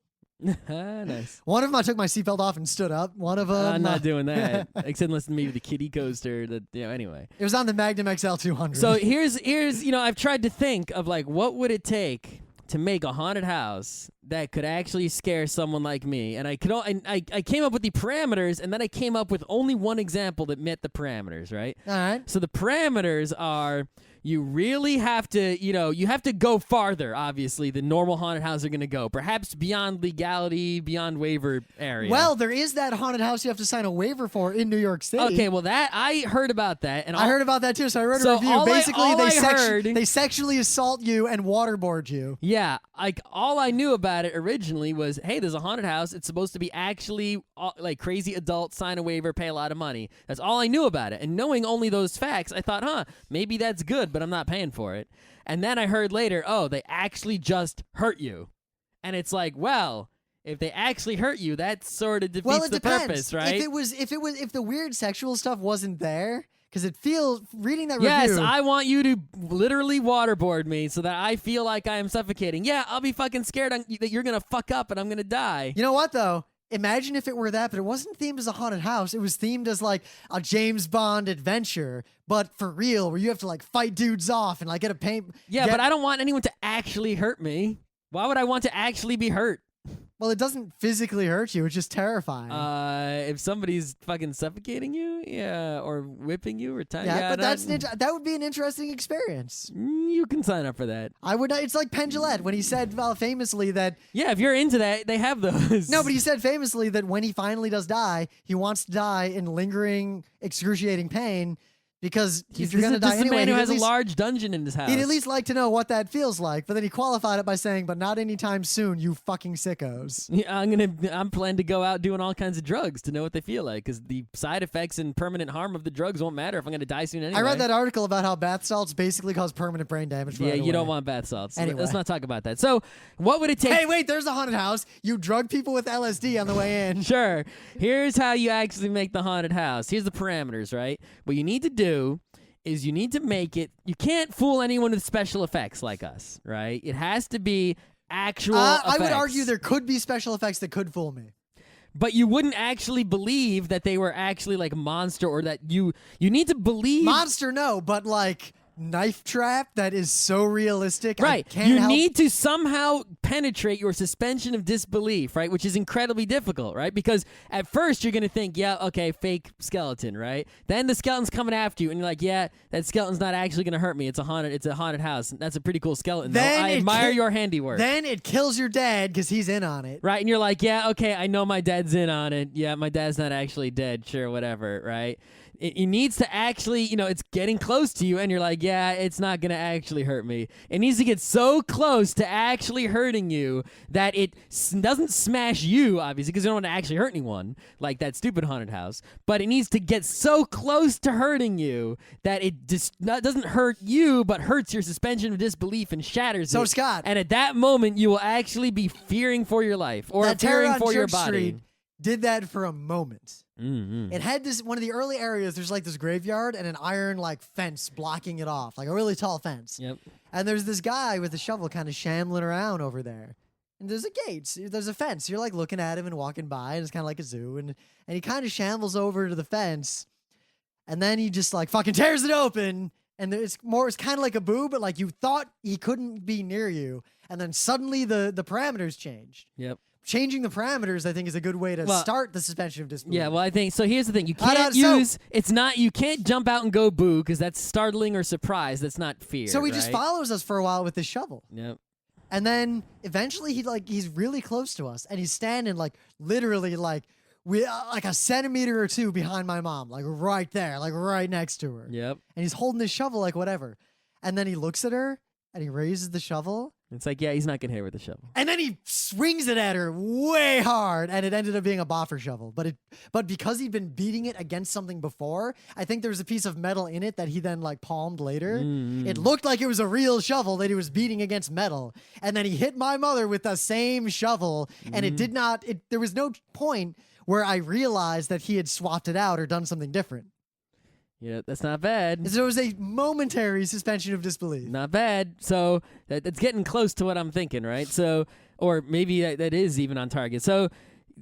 Nice. One of them I took my seatbelt off and stood up. One of them I'm not doing that. Except unless maybe the kiddie coaster. Anyway. It was on the Magnum XL 200. So here's I've tried to think of like what would it take to make a haunted house that could actually scare someone like me, and I came up with the parameters, and then I came up with only one example that met the parameters, right? All right. So the parameters are. You really have to, you have to go farther, obviously, than normal haunted houses are going to go. Perhaps beyond legality, beyond waiver area. Well, there is that haunted house you have to sign a waiver for in New York City. Okay, well, I heard about that. And I heard about that, too, so I wrote a review. Basically, they sexually assault you and waterboard you. Yeah, all I knew about it originally was, hey, there's a haunted house. It's supposed to be actually, crazy adults, sign a waiver, pay a lot of money. That's all I knew about it. And knowing only those facts, I thought, maybe that's good, but I'm not paying for it. And then I heard later, they actually just hurt you. And it's like, well, if they actually hurt you, that sort of defeats the purpose, right? If the weird sexual stuff wasn't there, because it feels, reading that yes, review. I want you to literally waterboard me so that I feel like I am suffocating. Yeah, I'll be fucking scared that you're going to fuck up and I'm going to die. You know what, though? Imagine if it were that, but it wasn't themed as a haunted house. It was themed as like a James Bond adventure, but for real, where you have to fight dudes off and get a paint. Yeah, but I don't want anyone to actually hurt me. Why would I want to actually be hurt? Well, it doesn't physically hurt you. It's just terrifying. If somebody's fucking suffocating you, or whipping you, or tying. Yeah, but that would be an interesting experience. You can sign up for that. I would. It's like Penn Jillette when he said famously that. Yeah, if you're into that, they have those. No, but he said famously that when he finally does die, he wants to die in lingering, excruciating pain. Because if you're going to die anyway, a man who has a large dungeon in his house. He'd at least like to know what that feels like. But then he qualified it by saying, "But not anytime soon, you fucking sickos." Yeah, I'm planning to go out doing all kinds of drugs to know what they feel like. Because the side effects and permanent harm of the drugs won't matter if I'm going to die soon anyway. I read that article about how bath salts basically cause permanent brain damage. Yeah, you don't want bath salts. Anyway. Let's not talk about that. So, what would it take? Hey, wait! There's a haunted house. You drug people with LSD on the way in. Sure. Here's how you actually make the haunted house. Here's the parameters, right? What you need to do is you need to make it. You can't fool anyone with special effects like us, right? It has to be actual effects. I would argue there could be special effects that could fool me. But you wouldn't actually believe that they were actually like monster, or that you need to believe monster. No, but knife trap that is so realistic. Right. You need to somehow penetrate your suspension of disbelief, right? Which is incredibly difficult, right? Because at first you're going to think, yeah, okay, fake skeleton, right? Then the skeleton's coming after you and you're like, yeah, that skeleton's not actually going to hurt me. It's a haunted house. That's a pretty cool skeleton. Then I admire your handiwork. Then it kills your dad because he's in on it. Right. And you're like, yeah, okay, I know my dad's in on it. Yeah, my dad's not actually dead. Sure, whatever, right? it needs to actually, it's getting close to you, and you're like, yeah, it's not gonna actually hurt me. It needs to get so close to actually hurting you that it doesn't smash you, obviously, because you don't want to actually hurt anyone, like that stupid haunted house. But it needs to get so close to hurting you that it just doesn't hurt you, but hurts your suspension of disbelief and shatters it. So, Scott. And at that moment, you will actually be fearing for your life or fearing for your body. Street did that for a moment. Mm-hmm. It had this, one of the early areas, there's like this graveyard and an iron like fence blocking it off, like a really tall fence. Yep. And there's this guy with a shovel kind of shambling around over there. And there's a gate, there's a fence. You're like looking at him and walking by, and it's kind of like a zoo. And he kind of shambles over to the fence, and then he just like fucking tears it open. And it's kind of like a boo, but like you thought he couldn't be near you. And then suddenly the parameters changed. Yep. Changing the parameters, I think, is a good way to start the suspension of disbelief. Yeah, well, I think so. Here's the thing: you can't you can't jump out and go boo because that's startling or surprise. That's not fear. So he just follows us for a while with this shovel. Yep. And then eventually he's really close to us, and he's standing like literally like a centimeter or two behind my mom, like right there, like right next to her. Yep. And he's holding his shovel like whatever, and then he looks at her and he raises the shovel. It's like, yeah, he's not gonna hit her with the shovel. And then he swings it at her way hard, and it ended up being a boffer shovel. But because he'd been beating it against something before, I think there was a piece of metal in it that he then like palmed later. It looked like it was a real shovel that he was beating against metal. And then he hit my mother with the same shovel, and there was no point where I realized that he had swapped it out or done something different. Yeah, that's not bad. So it was a momentary suspension of disbelief. Not bad. So that's getting close to what I'm thinking, right? So, or maybe that is even on target. So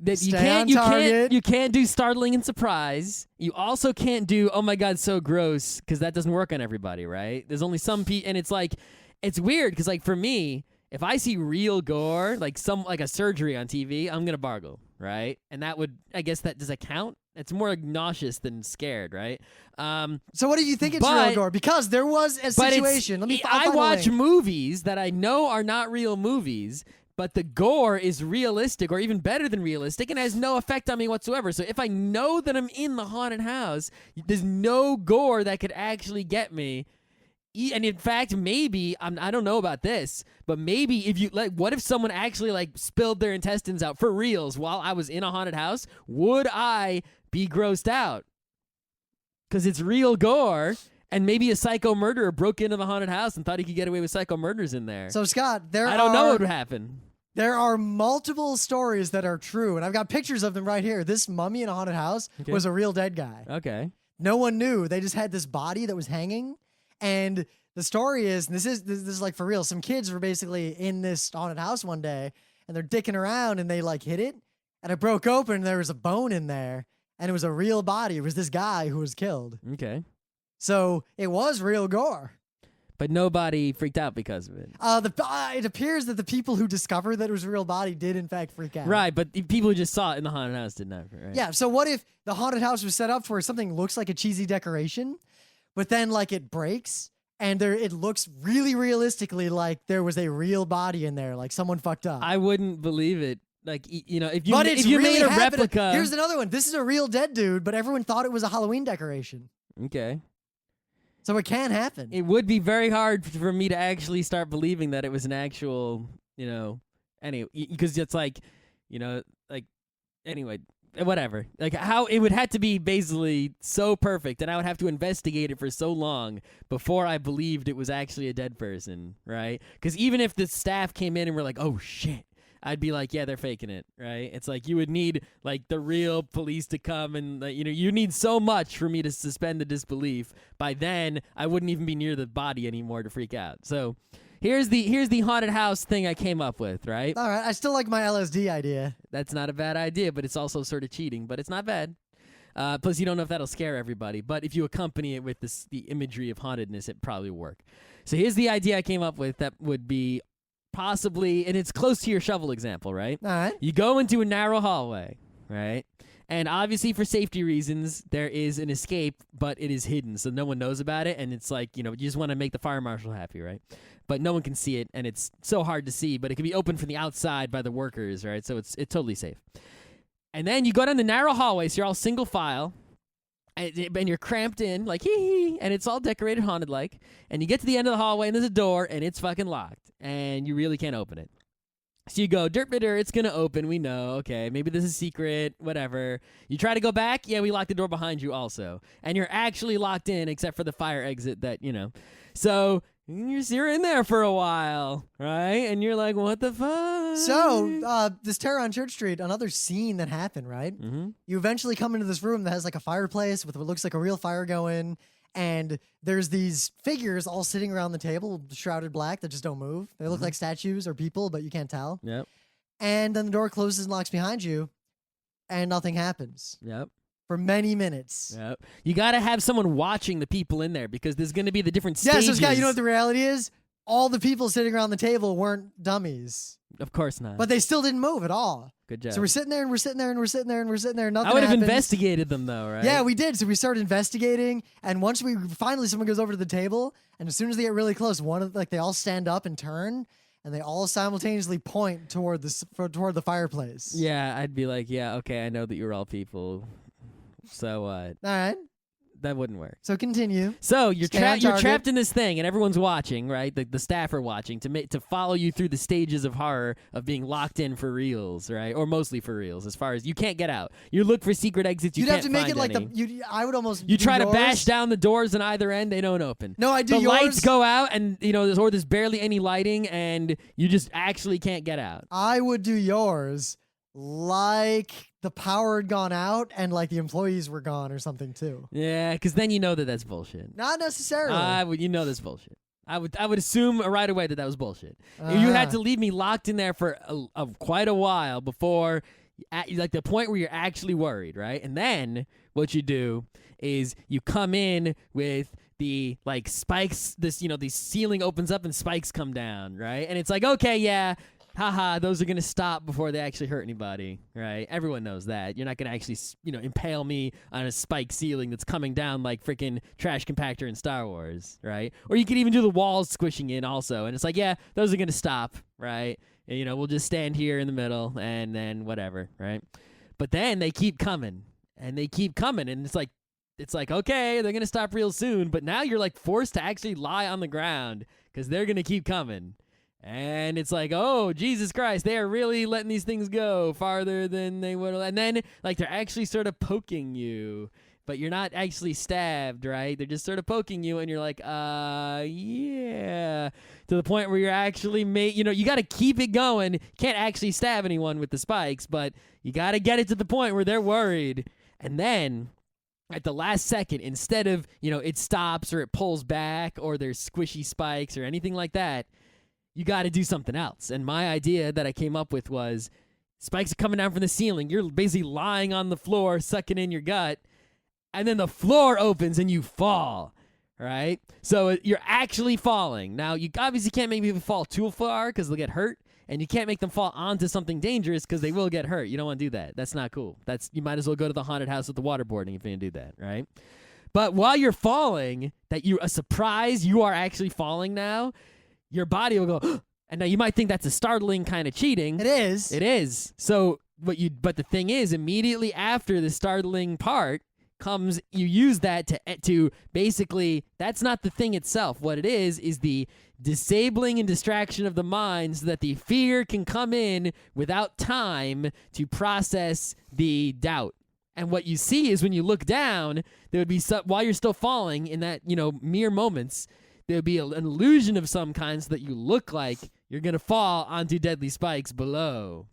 that you can't do startling and surprise. You also can't do, oh my God, so gross, because that doesn't work on everybody, right? There's only some people, and it's like, it's weird because like for me, if I see real gore, like a surgery on TV, I'm gonna bargle, right? And that would, I guess, does that count? It's more nauseous than scared, right? So what do you think it's real gore? Because there was a situation. I watch movies that I know are not real movies, but the gore is realistic or even better than realistic and has no effect on me whatsoever. So if I know that I'm in the haunted house, there's no gore that could actually get me. And in fact, maybe, I don't know about this, but maybe if you what if someone actually like spilled their intestines out for reals while I was in a haunted house? Would I be grossed out? Because it's real gore, and maybe a psycho murderer broke into the haunted house and thought he could get away with psycho murders in there. So Scott, I don't know what would happen. There are multiple stories that are true, and I've got pictures of them right here. This mummy in a haunted house was a real dead guy. Okay. No one knew. They just had this body that was hanging. And the story is, this is like for real, some kids were basically in this haunted house one day, and they're dicking around, and they like hit it, and it broke open, and there was a bone in there, and it was a real body. It was this guy who was killed. Okay. So it was real gore. But nobody freaked out because of it. It appears that the people who discovered that it was a real body did in fact freak out. Right, but the people who just saw it in the haunted house did not. Right? Yeah, so what if the haunted house was set up where something looks like a cheesy decoration, but then like it breaks and it looks really realistically like there was a real body in there, like someone fucked up. I wouldn't believe it. Like, if you made a replica. Here's another one. This is a real dead dude, but everyone thought it was a Halloween decoration. Okay. So it can happen. It would be very hard for me to actually start believing that it was an actual, anyway, because it's like, anyway, whatever. Like how it would have to be basically so perfect, and I would have to investigate it for so long before I believed it was actually a dead person, right? Because even if the staff came in and were like, oh shit, I'd be like, yeah, they're faking it, right? It's like you would need like the real police to come and you need so much for me to suspend the disbelief. By then, I wouldn't even be near the body anymore to freak out. So here's the haunted house thing I came up with, right? All right, I still like my LSD idea. That's not a bad idea, but it's also sort of cheating, but it's not bad. Plus, you don't know if that'll scare everybody, but if you accompany it with the imagery of hauntedness, it probably will work. So here's the idea I came up with that would be possibly, and it's close to your shovel example, right? All right. You go into a narrow hallway, right? And obviously for safety reasons, there is an escape, but it is hidden, so no one knows about it, and it's like, you just want to make the fire marshal happy, right? But no one can see it, and it's so hard to see, but it can be opened from the outside by the workers, right? So it's totally safe. And then you go down the narrow hallway, so you're all single file, and you're cramped in, like, hee, and it's all decorated haunted-like, and you get to the end of the hallway, and there's a door, and it's fucking locked, and you really can't open it. So you go, derp, it's going to open. We know. Okay, maybe this is secret, whatever. You try to go back. Yeah, we locked the door behind you also. And you're actually locked in except for the fire exit that, So you're in there for a while, right? And you're like, what the fuck? So this Terror on Church Street, another scene that happened, right? Mm-hmm. You eventually come into this room that has like a fireplace with what looks like a real fire going. And there's these figures all sitting around the table, shrouded black, that just don't move. They look like statues or people, but you can't tell. Yep. And then the door closes and locks behind you, and nothing happens. Yep. For many minutes. Yep. You got to have someone watching the people in there because there's going to be the different stages. Yeah, so Scott, you know what the reality is? All the people sitting around the table weren't dummies. Of course not. But they still didn't move at all. Good job. So we're sitting there and we're sitting there and we're sitting there and we're sitting there and nothing I would have happens. investigated them though, right? Yeah, we did. So we started investigating, and once someone goes over to the table, and as soon as they get really close, they all stand up and turn, and they all simultaneously point toward the fireplace. Yeah, I'd be like, yeah, okay, I know that you're all people. So what? All right. That wouldn't work. So continue. So you're Stay on trapped in this thing, and everyone's watching, right? The staff are watching to follow you through the stages of horror of being locked in for reals, right? Or mostly for reals. As far as you can't get out, you look for secret exits. You'd can't have to make find it like any. I would almost. You try to yours. bash down the doors on either end; they don't open. No, I do. The yours. lights go out, and there's barely any lighting, and you just actually can't get out. I would do yours like the power had gone out and like the employees were gone or something too. Yeah, because then you know that's bullshit. Not necessarily. That's bullshit. I would assume right away that was bullshit. You had to leave me locked in there for quite a while before, like the point where you're actually worried, right? And then what you do is you come in with the like spikes. The ceiling opens up and spikes come down, right? And it's like, okay, yeah. Haha, those are going to stop before they actually hurt anybody, right? Everyone knows that. You're not going to actually, impale me on a spike ceiling that's coming down like freaking trash compactor in Star Wars, right? Or you could even do the walls squishing in also. And it's like, yeah, those are going to stop, right? And, we'll just stand here in the middle and then whatever, right? But then they keep coming and they keep coming. And it's like, okay, they're going to stop real soon. But now you're like forced to actually lie on the ground because they're going to keep coming. And it's like, oh, Jesus Christ, they are really letting these things go farther than they would. And then, like, they're actually sort of poking you, but you're not actually stabbed, right? They're just sort of poking you, and you're like, yeah. To the point where you're actually you got to keep it going. Can't actually stab anyone with the spikes, but you got to get it to the point where they're worried. And then at the last second, instead of, it stops or it pulls back or there's squishy spikes or anything like that, you got to do something else. And my idea that I came up with was spikes are coming down from the ceiling. You're basically lying on the floor, sucking in your gut, and then the floor opens and you fall, right? So you're actually falling. Now, you obviously can't make people fall too far because they'll get hurt, and you can't make them fall onto something dangerous because they will get hurt. You don't want to do that. That's not cool. You might as well go to the haunted house with the waterboarding if you're going to do that, right? But while you're falling, a surprise, you are actually falling now, your body will go, and now you might think that's a startling kind of cheating. It is. It is. So but the thing is, immediately after the startling part comes, you use that to basically, that's not the thing itself. What it is the disabling and distraction of the mind so that the fear can come in without time to process the doubt. And what you see is when you look down, there would be while you're still falling in that, mere moments, there would be an illusion of some kind so that you look like you're going to fall onto deadly spikes below.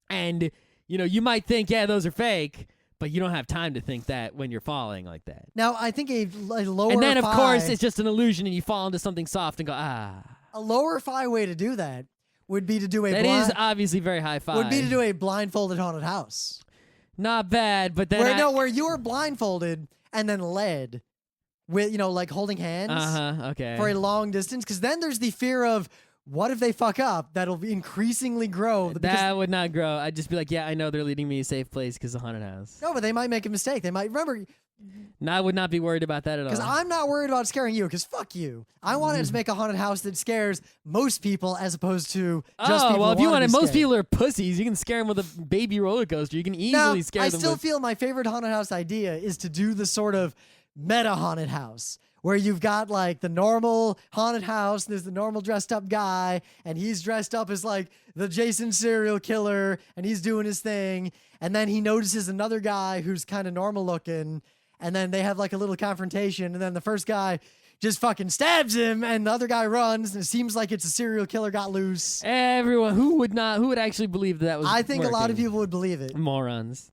And, you might think, yeah, those are fake, but you don't have time to think that when you're falling like that. Now, I think a lower And then, of phi, course, it's just an illusion and you fall into something soft and go, ah. A lower phi way to do that would be to do a That is obviously very high fi. would be to do a blindfolded haunted house. Not bad, but then where you are blindfolded and then led with, like holding hands okay. for a long distance, because then there's the fear of, what if they fuck up? That'll increasingly grow. That would not grow. I'd just be like, yeah, I know they're leading me to a safe place because of haunted house. No, but they might make a mistake. They might, remember, No, I would not be worried about that at all. Because I'm not worried about scaring you, because fuck you. I wanted to make a haunted house that scares most people as opposed to just people well, if who you wanna wanted, be most scared. people are pussies. You can scare them with a baby roller coaster. You can easily scare I them still with... feel my favorite haunted house idea is to do the sort of meta haunted house where you've got like the normal haunted house, and there's the normal dressed up guy, and he's dressed up as like the Jason serial killer, and he's doing his thing, and then he notices another guy who's kind of normal looking, and then they have like a little confrontation, and then the first guy just fucking stabs him, and the other guy runs, and it seems like it's a serial killer got loose. Everyone who would actually believe that was I think a lot of working? people would believe it. Morons.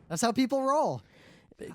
That's how people roll.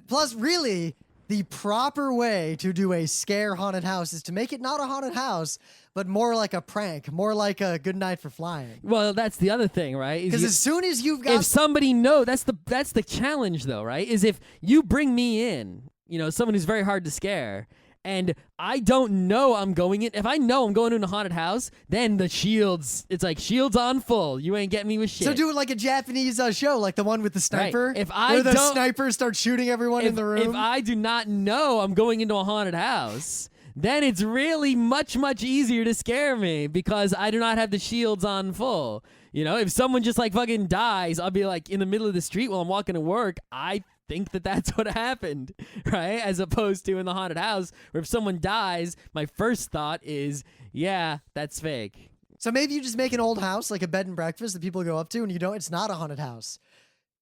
Plus, really, the proper way to do a scare haunted house is to make it not a haunted house, but more like a prank, more like a good night for flying. Well, that's the other thing, right? Because as soon as you've got... if somebody that's the challenge though, right? Is if you bring me in, someone who's very hard to scare, and I don't know I'm going in. If I know I'm going into a haunted house, then the shields, it's like shields on full. You ain't getting me with shit. So do it like a Japanese show, like the one with the sniper. Right. If I where the don't- sniper starts shooting everyone in the room. If I do not know I'm going into a haunted house, then it's really much, much easier to scare me because I do not have the shields on full. If someone just like fucking dies, I'll be like in the middle of the street while I'm walking to work. I think that's what happened, right? As opposed to in the haunted house, where if someone dies, my first thought is, yeah, that's fake. So maybe you just make an old house, like a bed and breakfast that people go up to, and it's not a haunted house.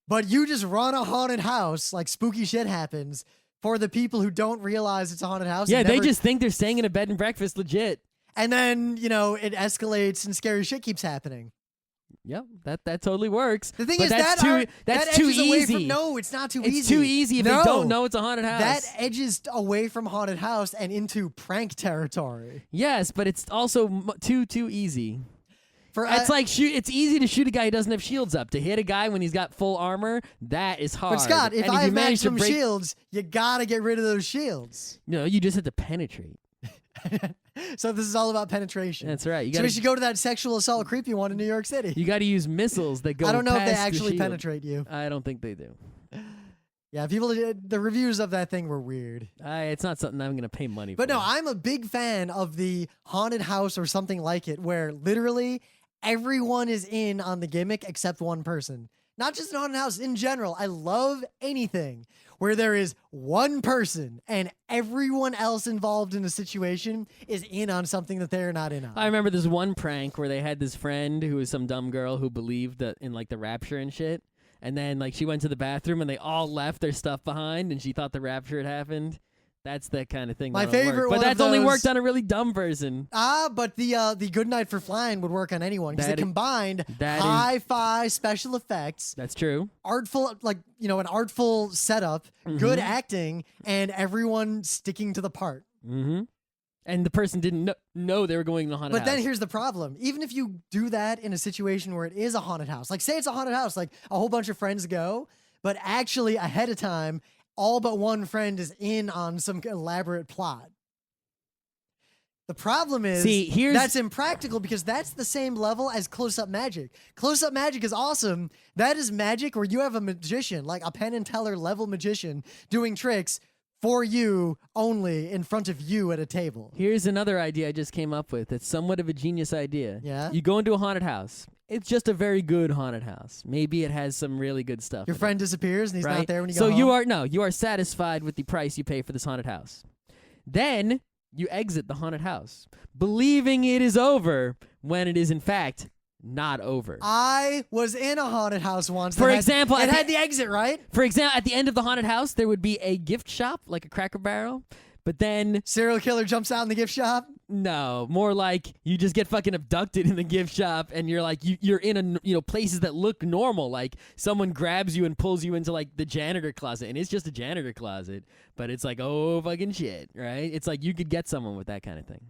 But you just run a haunted house, like spooky shit happens, for the people who don't realize it's a haunted house. Yeah, they just think they're staying in a bed and breakfast legit. And then, it escalates and scary shit keeps happening. Yep, that totally works. The thing but is, that's that too edges away easy. from, no, it's not too easy. It's too easy if they don't know it's a haunted house. That edges away from haunted house and into prank territory. Yes, but it's also too easy. It's like it's easy to shoot a guy who doesn't have shields up. To hit a guy when he's got full armor, that is hard. But Scott, if and I have you manage to maximum shields, you gotta get rid of those shields. No, you just have to penetrate. So this is all about penetration. That's right. So we should go to that sexual assault creepy one in New York City. You got to use missiles that go. I don't know if they past the actually shield. penetrate you. I don't think they do. Yeah, the reviews of that thing were weird. It's not something I'm going to pay money for. But no, I'm a big fan of the haunted house or something like it, where literally everyone is in on the gimmick except one person. Not just an haunted house, in general. I love anything where there is one person and everyone else involved in a situation is in on something that they're not in on. I remember this one prank where they had this friend who was some dumb girl who believed that in like the rapture and shit. And then like she went to the bathroom and they all left their stuff behind and she thought the rapture had happened. That's that kind of thing. My that'll favorite work. one But of that's only those- worked on a really dumb person. But the good night for flying would work on anyone because it combined that is- hi-fi special effects, That's true. artful, an artful setup, good acting, and everyone sticking to the part. Mm-hmm. And the person didn't know they were going to a haunted But house. then here's the problem. Even if you do that in a situation where it is a haunted house, like say it's a haunted house, like a whole bunch of friends go, but actually ahead of time, all but one friend is in on some elaborate plot. The problem is that's impractical because that's the same level as close-up magic. Close-up magic is awesome. That is magic where you have a magician, like a Penn and Teller level magician, doing tricks for you only in front of you at a table. Here's another idea I just came up with. It's somewhat of a genius idea. Yeah? You go into a haunted house. It's just a very good haunted house. Maybe it has some really good stuff. Your friend disappears and he's right? not there when you go so home. you are satisfied with the price you pay for this haunted house. Then you exit the haunted house, believing it is over when it is in fact not over. I was in a haunted house once. For example, it had the exit, right? For example, at the end of the haunted house, there would be a gift shop, like a Cracker Barrel. But then serial killer jumps out in the gift shop. No, more like you just get fucking abducted in the gift shop, and you're like you're in places that look normal. Like someone grabs you and pulls you into like the janitor closet, and it's just a janitor closet, but it's like oh fucking shit, right? It's like you could get someone with that kind of thing.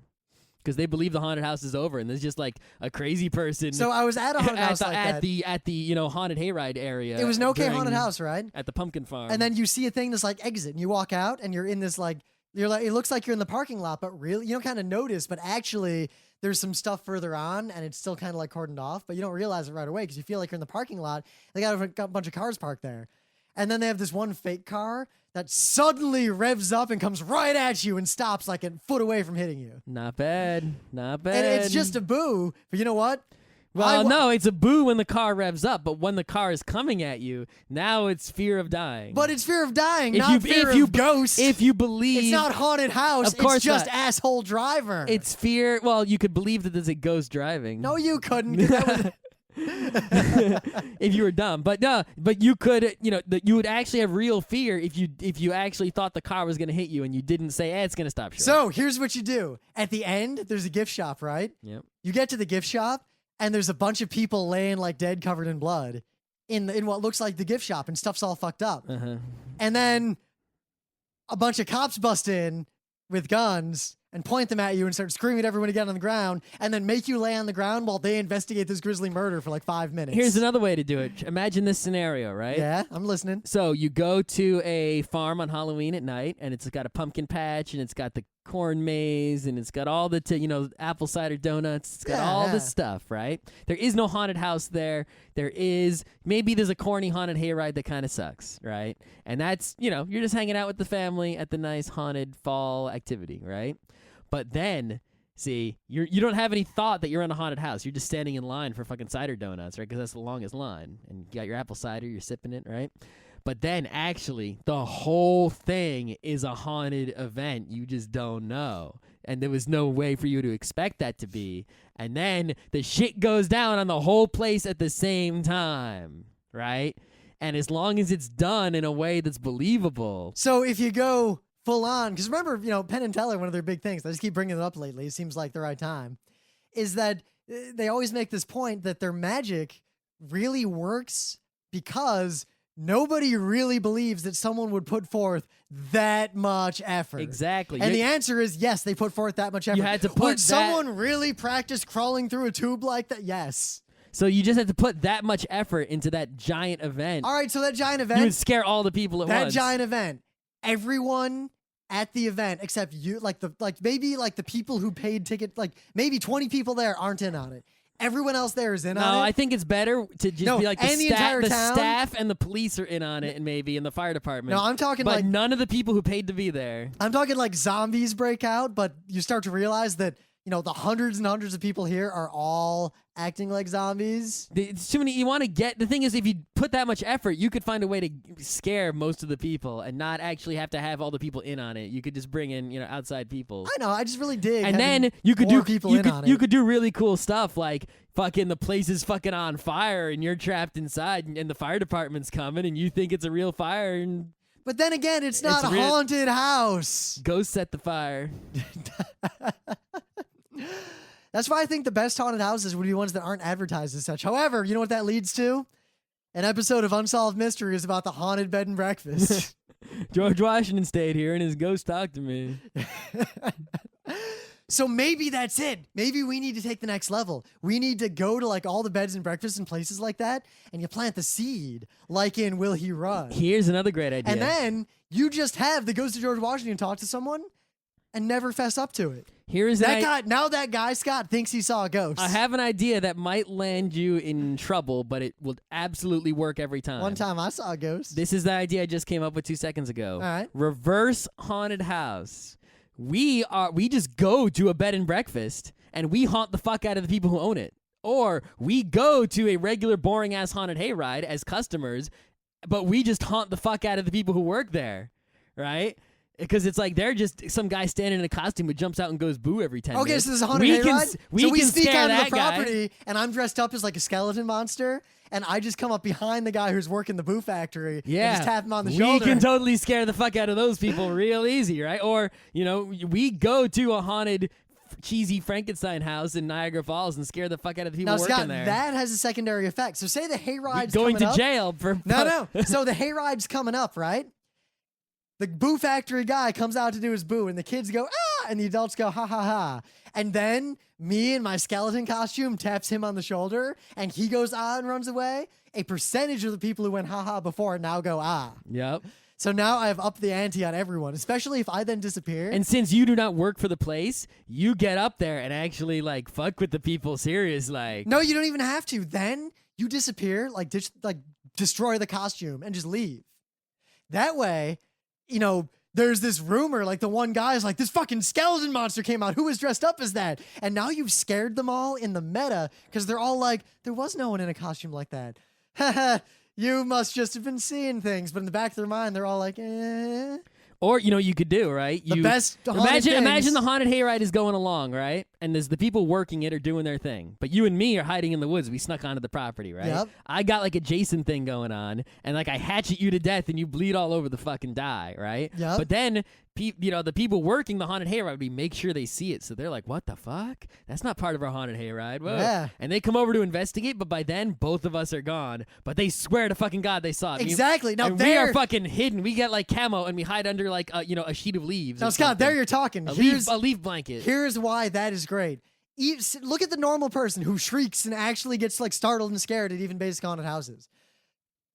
Because they believe the haunted house is over, and there's just like a crazy person. So I was at a haunted house like at that. the haunted hayride area. It was an okay haunted house, right? At the pumpkin farm. And then you see a thing that's like exit, and you walk out, and you're in this like it looks like you're in the parking lot, but really you don't kind of notice. But actually, there's some stuff further on, and it's still kind of like cordoned off, but you don't realize it right away because you feel like you're in the parking lot. They got a bunch of cars parked there. And then they have this one fake car that suddenly revs up and comes right at you and stops like a foot away from hitting you. Not bad. Not bad. And it's just a boo, but you know what? Well, no, it's a boo when the car revs up, but when the car is coming at you, now it's fear of dying. But it's fear of dying, not fear of ghosts. If you believe... It's not haunted house, of course it's just not. asshole driver. It's fear... Well, you could believe that there's a ghost driving. No, you couldn't. 'Cause that was... If you were dumb, but no, but you could, you would actually have real fear if you actually thought the car was going to hit you and you didn't say, it's going to stop short. So here's what you do. At the end, there's a gift shop, right? Yep. You get to the gift shop, and there's a bunch of people laying like dead, covered in blood, in what looks like the gift shop, and stuff's all fucked up. Uh-huh. And then a bunch of cops bust in with guns and point them at you and start screaming at everyone to get on the ground, and then make you lay on the ground while they investigate this grisly murder for like 5 minutes. Here's another way to do it. Imagine this scenario, right? Yeah, I'm listening. So you go to a farm on Halloween at night, and it's got a pumpkin patch, and it's got the corn maze, and it's got all the apple cider donuts. It's got all this stuff, right? There is no haunted house there. Maybe there's a corny haunted hayride that kind of sucks, right? And that's, you're just hanging out with the family at the nice haunted fall activity, right? But then, see, you don't have any thought that you're in a haunted house. You're just standing in line for fucking cider donuts, right? Because that's the longest line. And you got your apple cider, you're sipping it, right? But then, actually, the whole thing is a haunted event. You just don't know. And there was no way for you to expect that to be. And then the shit goes down on the whole place at the same time, right? And as long as it's done in a way that's believable. So if you go full on, because remember, Penn and Teller, one of their big things, I just keep bringing it up lately, it seems like the right time, is that they always make this point that their magic really works because nobody really believes that someone would put forth that much effort. Exactly. And the answer is yes, they put forth that much effort. You had to put Would someone really practice crawling through a tube like that? Yes. So you just have to put that much effort into that giant event. All right, so that giant event. You would scare all the people at once. That giant event. Everyone at the event except you, maybe the people who paid ticket, maybe 20 people there aren't in on it. Everyone else there is in on it. No, I think it's better to just be like the entire town, staff and the police are in on it, and maybe in the fire department. No, I'm talking but none of the people who paid to be there. I'm talking like zombies break out, but you start to realize that the hundreds and hundreds of people here are all acting like zombies. It's too many. You want to get... The thing is, if you put that much effort, you could find a way to scare most of the people and not actually have to have all the people in on it. You could just bring in, outside people. I know. I just really dig. And then you could do people in on it. You could do really cool stuff like fucking the place is fucking on fire and you're trapped inside and the fire department's coming and you think it's a real fire and... But then again, it's not a haunted house. Go set the fire. That's why I think the best haunted houses would be ones that aren't advertised as such. However, you know what that leads to? An episode of Unsolved Mysteries about the haunted bed and breakfast. George Washington stayed here and his ghost talked to me. So maybe that's it. Maybe we need to take the next level. We need to go to all the beds and breakfasts and places like that, and you plant the seed, like in Will He Run? Here's another great idea. And then you just have the ghost of George Washington talk to someone and never fess up to it. Now that guy, Scott, thinks he saw a ghost. I have an idea that might land you in trouble, but it will absolutely work every time. One time I saw a ghost. This is the idea I just came up with 2 seconds ago. All right. Reverse haunted house. We just go to a bed and breakfast and we haunt the fuck out of the people who own it. Or we go to a regular boring ass haunted hayride as customers, but we just haunt the fuck out of the people who work there. Right? Because it's like they're just some guy standing in a costume who jumps out and goes boo every 10 minutes. Okay, so this is a haunted hayride? So we can sneak scare onto that the property, guy. and I'm dressed up as like a skeleton monster, and I just come up behind the guy who's working the boo factory and just tap him on the shoulder. We can totally scare the fuck out of those people real easy, right? Or, we go to a haunted cheesy Frankenstein house in Niagara Falls and scare the fuck out of the people working Scott, there. That has a secondary effect. So say the hayride's going coming to up. jail for... No. So the hayride's coming up, right? The boo factory guy comes out to do his boo, and the kids go, ah, and the adults go, ha, ha, ha. And then me in my skeleton costume taps him on the shoulder, and he goes, ah, and runs away. A percentage of the people who went, ha, ha, before now go, ah. Yep. So now I have upped the ante on everyone, especially if I then disappear. And since you do not work for the place, you get up there and actually, fuck with the people serious, No, you don't even have to. Then you disappear, destroy the costume, and just leave. That way, there's this rumor, like the one guy's like, this fucking skeleton monster came out. Who was dressed up as that? And now you've scared them all in the meta because they're all like, there was no one in a costume like that. Haha, you must just have been seeing things. But in the back of their mind, they're all like, eh. Or, you could do, right? The best imagine the haunted hayride is going along, right? And there's the people working it are doing their thing. But you and me are hiding in the woods. We snuck onto the property, right? Yep. I got like a Jason thing going on, and like I hatchet you to death and you bleed all over the fucking die, right? Yep. But then, the people working the haunted hayride, we make sure they see it. So they're like, what the fuck? That's not part of our haunted hayride. Whoa. Yeah. And they come over to investigate, but by then, both of us are gone. But they swear to fucking God they saw it. Exactly. Now, and we are fucking hidden. We get like camo and we hide under like, a sheet of leaves. Now, Scott, there you're talking. A leaf blanket. Here's why that is great. Look at the normal person who shrieks and actually gets like startled and scared at even basic haunted houses.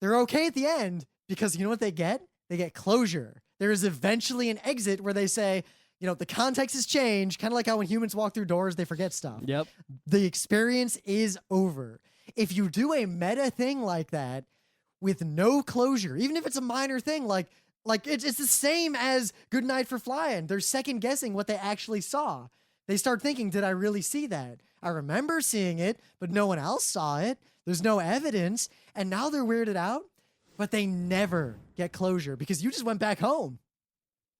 They're okay at the end because you know what they get? They get closure. There is eventually an exit where they say, the context has changed, kind of like how when humans walk through doors, they forget stuff. Yep. The experience is over. If you do a meta thing like that with no closure, even if it's a minor thing, like it's the same as Good Night for Flying. They're second guessing what they actually saw. They start thinking, did I really see that? I remember seeing it, but no one else saw it. There's no evidence. And now they're weirded out, but they never get closure because you just went back home.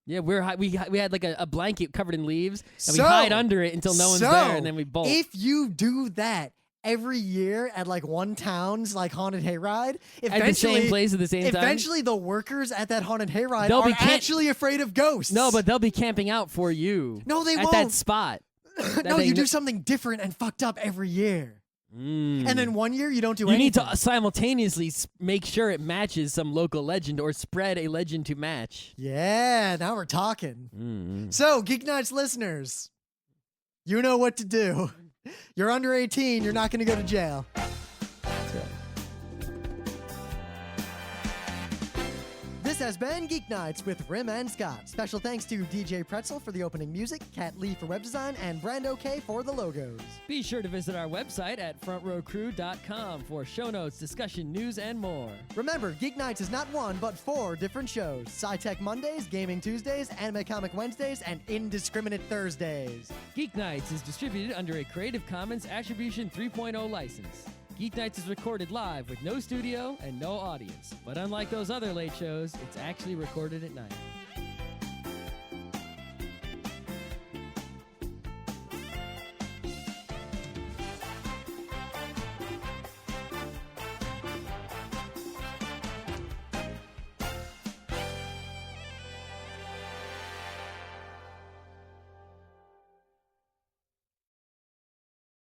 Yeah, we had like a blanket covered in leaves, and we hide under it until no one's there, and then we bolt. If you do that every year at like one town's like haunted hayride, at the same place at the same time, eventually the workers at that haunted hayride are actually afraid of ghosts. No, but they'll be camping out for you. No, they won't. At that spot. No, you do something different and fucked up every year. And then one year you don't do anything. You need to simultaneously make sure it matches some local legend or spread a legend to match. Yeah, now we're talking. So, Geeknights listeners, you know what to do. You're under 18, you're not going to go to jail. That's right. This has been Geek Nights with Rim and Scott. Special thanks to DJ Pretzel for the opening music, Kat Lee for web design, and Brando K for the logos. Be sure to visit our website at frontrowcrew.com for show notes, discussion, news, and more. Remember, Geek Nights is not one, but 4 different shows. Sci-Tech Mondays, Gaming Tuesdays, Anime Comic Wednesdays, and Indiscriminate Thursdays. Geeknights is distributed under a Creative Commons Attribution 3.0 license. Geeknights is recorded live with no studio and no audience. But unlike those other late shows, it's actually recorded at night.